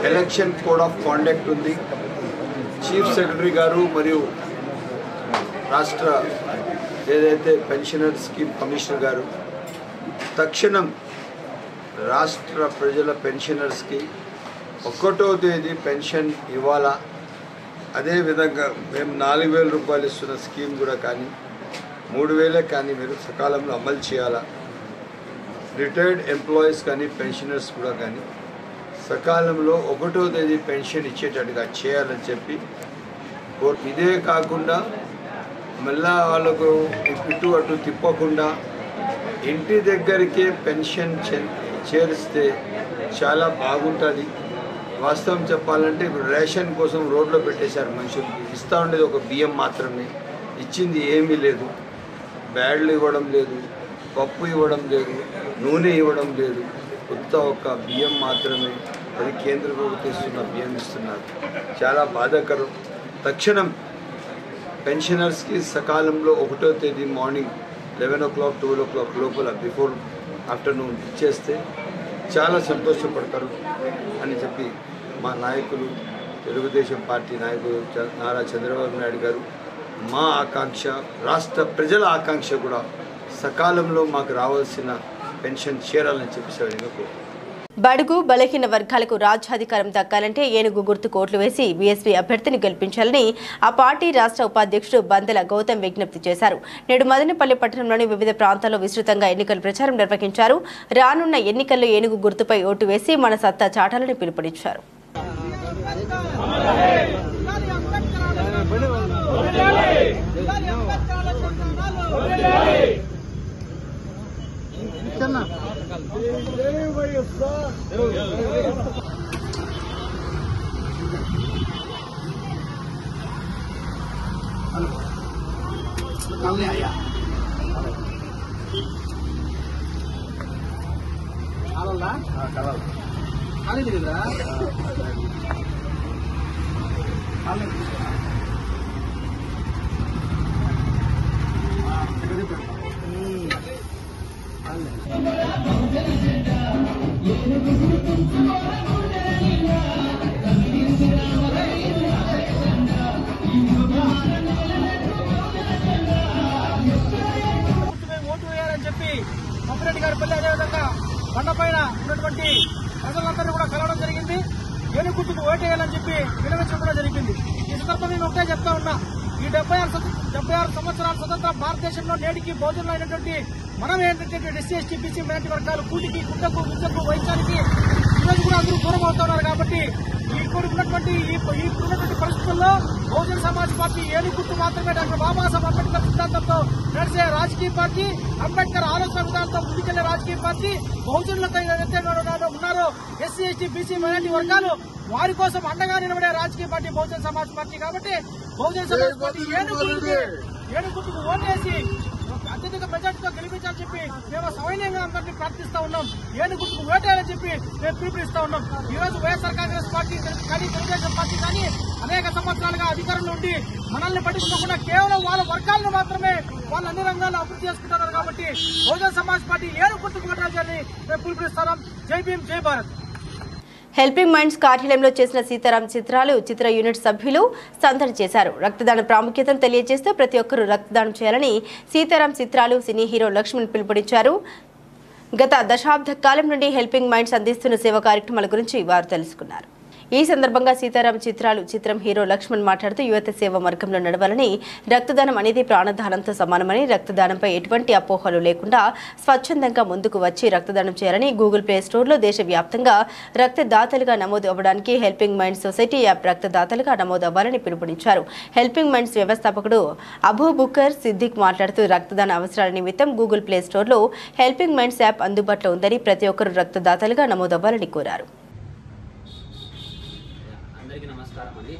ఎలక్షన్ కోడ్ ఆఫ్ కాండక్ట్ ఉంది. చీఫ్ సెక్రటరీ గారు మరియు రాష్ట్ర ఏదైతే పెన్షనర్ స్కీమ్ కమిషనర్ గారు తక్షణం రాష్ట్ర ప్రజల పెన్షనర్స్కి 1వ తేదీ పెన్షన్ ఇవ్వాలా. అదేవిధంగా మేము 4,000 రూపాయలు ఇస్తున్న స్కీమ్ కూడా కానీ 3,000 కానీ మీరు సకాలంలో అమలు చేయాలా. రిటైర్డ్ ఎంప్లాయీస్ కానీ పెన్షనర్స్ కూడా కానీ సకాలంలో 1వ తేదీ పెన్షన్ ఇచ్చేటట్టుగా చేయాలని చెప్పి ఇదే కాకుండా మళ్ళా వాళ్ళకు ఇటు అటు తిప్పకుండా ఇంటి దగ్గరికే పెన్షన్ చేరిస్తే చాలా బాగుంటుంది. వాస్తవం చెప్పాలంటే ఇప్పుడు రేషన్ కోసం రోడ్లో పెట్టేశారు మనుషులు. ఇస్తూ ఉండేది ఒక బియ్యం మాత్రమే, ఇచ్చింది ఏమీ లేదు. బ్యాడ్లు ఇవ్వడం లేదు, పప్పు ఇవ్వడం లేదు, నూనె ఇవ్వడం లేదు. కొత్త ఒక బియ్యం మాత్రమే, అది కేంద్ర ప్రభుత్వం ఇస్తున్న బియ్యం ఇస్తున్నారు. చాలా బాధాకరం. తక్షణం పెన్షనర్స్కి సకాలంలో 1వ తేదీ మార్నింగ్ 11 o'clock 12 o'clock లోపల బిఫోర్ ఆఫ్టర్నూన్ ఇచ్చేస్తే చాలా సంతోషపడతారు అని చెప్పి మా నాయకులు, తెలుగుదేశం పార్టీ నాయకులు నారా చంద్రబాబు నాయుడు గారు, మా ఆకాంక్ష, రాష్ట్ర ప్రజల ఆకాంక్ష కూడా సకాలంలో మాకు రావాల్సిన పెన్షన్ చేరాలని చెప్పి బడుగు బలహీన వర్గాలకు రాజ్యాధికారం దక్కాలంటే ఏనుగు గుర్తుకు ఓట్లు వేసి బీఎస్పీ అభ్యర్థిని గెలిపించాలని ఆ పార్టీ రాష్ట్ర ఉపాధ్యక్షుడు బందెల గౌతమ్ విజ్ఞప్తి చేశారు. నేడు మదనపల్లి పట్టణంలోని వివిధ ప్రాంతాల్లో విస్తృతంగా ఎన్నికల ప్రచారం నిర్వహించారు. రానున్న ఎన్నికల్లో ఏనుగు గుర్తుపై ఓటు వేసి మన సత్తా చాటాలని పిలుపునిచ్చారు. ఓటు వేయాలని చెప్పి అప్పిరెడ్డి గారి పల్లి, అదేవిధంగా బండపైన ఉన్నటువంటి ప్రజలందరూ కూడా కలవడం జరిగింది. ఏనుగు గుర్తుకు ఓటు వేయాలని చెప్పి వినవించడం కూడా జరిగింది. ఈ సందర్భంగా నేను ఒకటే చెప్తా ఉన్నా, ఈ 76 సంవత్సరాల స్వతంత్ర భారతదేశంలో నేటికి భోజనం అయినటువంటి మనం ఏంటంటే ఎస్సీ ఎస్టీ బీసీ మైనారిటీ వర్గాలు కూటికి, గుడ్డకు, విద్యకు, వైద్యానికి ఈరోజు కూడా అందరూ దూరం అవుతున్నారు. కాబట్టి ఇప్పుడున్నటువంటి పరిస్థితుల్లో బహుజన సమాజ్ పార్టీ ఏనుగు గుర్తు మాత్రమే డాక్టర్ బాబాసాహెబ్ అంబేద్కర్ సిద్ధాంతంతో నడిచే రాజకీయ పార్టీ, అంబేద్కర్ ఆలోచన విధానంతో ముందుకెళ్లే రాజకీయ పార్టీ. బహుజనులతో ఏదైతే ఉన్నారో ఎస్సీ ఎస్టీ బీసీ మైనారిటీ వర్గాలు, వారి కోసం అండగా నిలబడే రాజకీయ పార్టీ బహుజన సమాజ్ పార్టీ. కాబట్టి బహుజన సమాజ్ పార్టీ ఏనుగు గుర్తుకు ఓటేసి అత్యధిక మెజార్టీతో గెలిపించాలని చెప్పి మేము సవైన్యంగా అందరినీ ప్రార్థిస్తా ఉన్నాం. ఏనుగు గుర్తుకు ఓటేయాలని చెప్పి మేము పిలుపునిస్తా ఉన్నాం. ఈ రోజు వైఎస్ఆర్ కాంగ్రెస్ పార్టీ కానీ తెలుగుదేశం పార్టీ కానీ అనేక సంవత్సరాలుగా అధికారంలో ఉండి మనల్ని పట్టించుకోకుండా కేవలం వాళ్ళ వర్గాలను మాత్రమే వాళ్ళు అన్ని రంగాల్లో అభివృద్ధి చేసుకుంటున్నారు. కాబట్టి బహుజన సమాజ్ పార్టీ ఏనుగు గుర్తుకు ఓటేయాలని మేము పిలుపునిస్తున్నాం. జై భీమ్, జై భారత్. హెల్పింగ్ మైండ్స్ కార్యాలయంలో చేసిన సీతారాం చిత్రాలు చిత్ర యూనిట్ సభ్యులు సందడి చేశారు. రక్తదాన ప్రాముఖ్యతను తెలియజేస్తూ ప్రతి ఒక్కరూ రక్తదానం చేయాలని సీతారాం చిత్రాలు సినీ హీరో లక్ష్మణ్ పిలుపునిచ్చారు. గత దశాబ్ద కాలం నుండి హెల్పింగ్ మైండ్స్ అందిస్తున్న సేవా కార్యక్రమాల గురించి వారు తెలుసుకున్నారు. ఈ సందర్భంగా సీతారాం చిత్రాలు చిత్రం హీరో లక్ష్మణ్ మాట్లాడుతూ యువత సేవ మార్గంలో నడవాలని, రక్తదానం అనేది ప్రాణదానంతో సమానమని, రక్తదానంపై ఎటువంటి అపోహలు లేకుండా స్వచ్ఛందంగా ముందుకు వచ్చి రక్తదానం చేయాలని, గూగుల్ ప్లే స్టోర్లో దేశవ్యాప్తంగా రక్తదాతలుగా నమోదు అవ్వడానికి హెల్పింగ్ మైండ్స్ సొసైటీ యాప్ రక్తదాతలుగా నమోదు అవ్వాలని పిలుపునిచ్చారు. హెల్పింగ్ మైండ్స్ వ్యవస్థాపకుడు అబూబకర్ సిద్దిక్ మాట్లాడుతూ రక్తదాన అవసరాల నిమిత్తం గూగుల్ ప్లే స్టోర్లో హెల్పింగ్ మైండ్స్ యాప్ అందుబాటులో ఉందని, ప్రతి ఒక్కరూ రక్తదాతలుగా నమోదవ్వాలని కోరారు.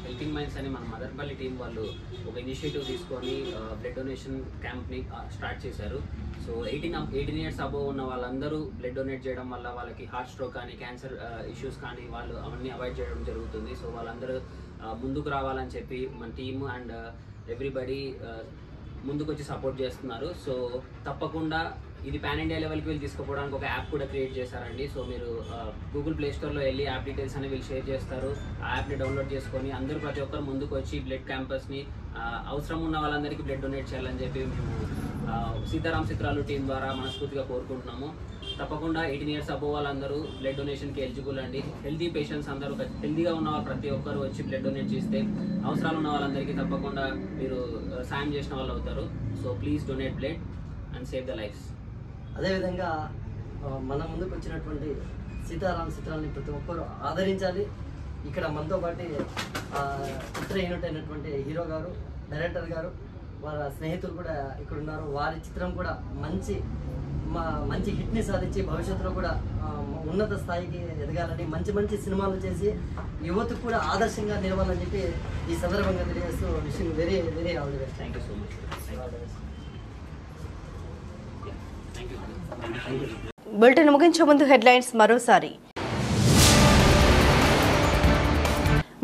హెల్పింగ్ మైండ్స్ అని మన మదనపల్లి టీం వాళ్ళు ఒక ఇనిషియేటివ్ తీసుకొని బ్లడ్ డొనేషన్ క్యాంప్ని స్టార్ట్ చేశారు. సో 18 ఇయర్స్ అబోవ్ ఉన్న వాళ్ళందరూ బ్లడ్ డొనేట్ చేయడం వల్ల వాళ్ళకి హార్ట్ స్ట్రోక్ కానీ క్యాన్సర్ ఇష్యూస్ కానీ వాళ్ళు అవన్నీ అవాయిడ్ చేయడం జరుగుతుంది. సో వాళ్ళందరూ ముందుకు రావాలని చెప్పి మన టీమ్ అండ్ ఎవ్రీబడి ముందుకు వచ్చి సపోర్ట్ చేస్తున్నారు. సో తప్పకుండా ఇది పాన్ ఇండియా లెవెల్కి వీళ్ళు తీసుకుపోవడానికి ఒక యాప్ కూడా క్రియేట్ చేశారండి. సో మీరు గూగుల్ ప్లే స్టోర్లో వెళ్ళి యాప్ డీటెయిల్స్ అని వీళ్ళు షేర్ చేస్తారు. ఆ యాప్ని డౌన్లోడ్ చేసుకొని అందరూ ప్రతి ఒక్కరు ముందుకు వచ్చి బ్లడ్ క్యాంపస్ని అవసరం ఉన్న వాళ్ళందరికీ బ్లడ్ డొనేట్ చేయాలని చెప్పి మేము సీతారాం చిత్రాలు టీం ద్వారా మనస్ఫూర్తిగా కోరుకుంటున్నాము. తప్పకుండా 18 ఇయర్స్ అబోవ్ వాళ్ళందరూ బ్లడ్ డొనేషన్కి ఎలిజిబుల్ అండి. హెల్తీ పేషెంట్స్ అందరూ హెల్తీగా ఉన్న వాళ్ళు ప్రతి ఒక్కరు వచ్చి బ్లడ్ డొనేట్ చేస్తే అవసరాలు ఉన్న వాళ్ళందరికీ తప్పకుండా మీరు సాయం చేసిన వాళ్ళు అవుతారు. So please donate blood and save the lives. అదేవిధంగా మన ముందుకు వచ్చినటువంటి సీతారాం చిత్రాలని ప్రతి ఒక్కరు ఆదరించాలి. ఇక్కడ మనతో పాటు చిత్ర యూనిట్ అయినటువంటి హీరో గారు, డైరెక్టర్ గారు, వారి స్నేహితులు కూడా ఇక్కడ ఉన్నారు. వారి చిత్రం కూడా మంచి హిట్ని సాధించి భవిష్యత్తులో కూడా ఉన్నత స్థాయికి ఎదగాలని మంచి మంచి సినిమాలు చేసి యువతకు కూడా ఆదర్శంగా నిలవాలని చెప్పి ఈ సందర్భంగా తెలియజేస్తూ విషయం very very all the best. Thank you so much. Bulletin ముగించే ముందు హెడ్లైన్స్ మరోసారి.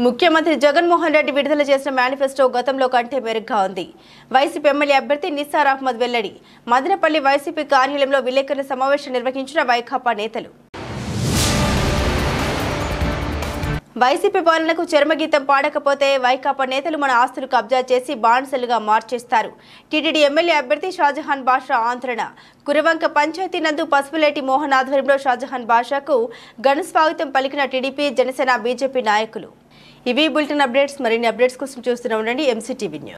ముఖ్యమంత్రి జగన్మోహన్ రెడ్డి విడుదల చేసిన మేనిఫెస్టో గతంలో కంటే మెరుగ్గా ఉంది. వైసీపీ ఎమ్మెల్యే అభ్యర్థి నిస్సార్ అహ్మద్ వెల్లడి. మదనపల్లి వైసీపీ కార్యాలయంలో విలేకరుల సమావేశం నిర్వహించిన వైకాపా నేతలు. వైసీపీ పాలనకు చర్మగీతం పాడకపోతే వైకాపా నేతలు మన ఆస్తులు కబ్జా చేసి బాన్సలుగా మార్చేస్తారు. టీటీడీ ఎమ్మెల్యే అభ్యర్థి షాజహాన్ బాషా ఆందోళన. కురవంక పంచాయతీ నందు పసుపులేటి మోహన్ ఆధ్వర్యంలో షాజహాన్ బాషాకు ఘన స్వాగతం పలికిన టీడీపీ, జనసేన, బీజేపీ నాయకులు. ఇవి బులెటిన్ అప్డేట్స్. మరిన్ని అప్డేట్స్ కోసం చూస్తూనే ఉండండి MCTV న్యూస్.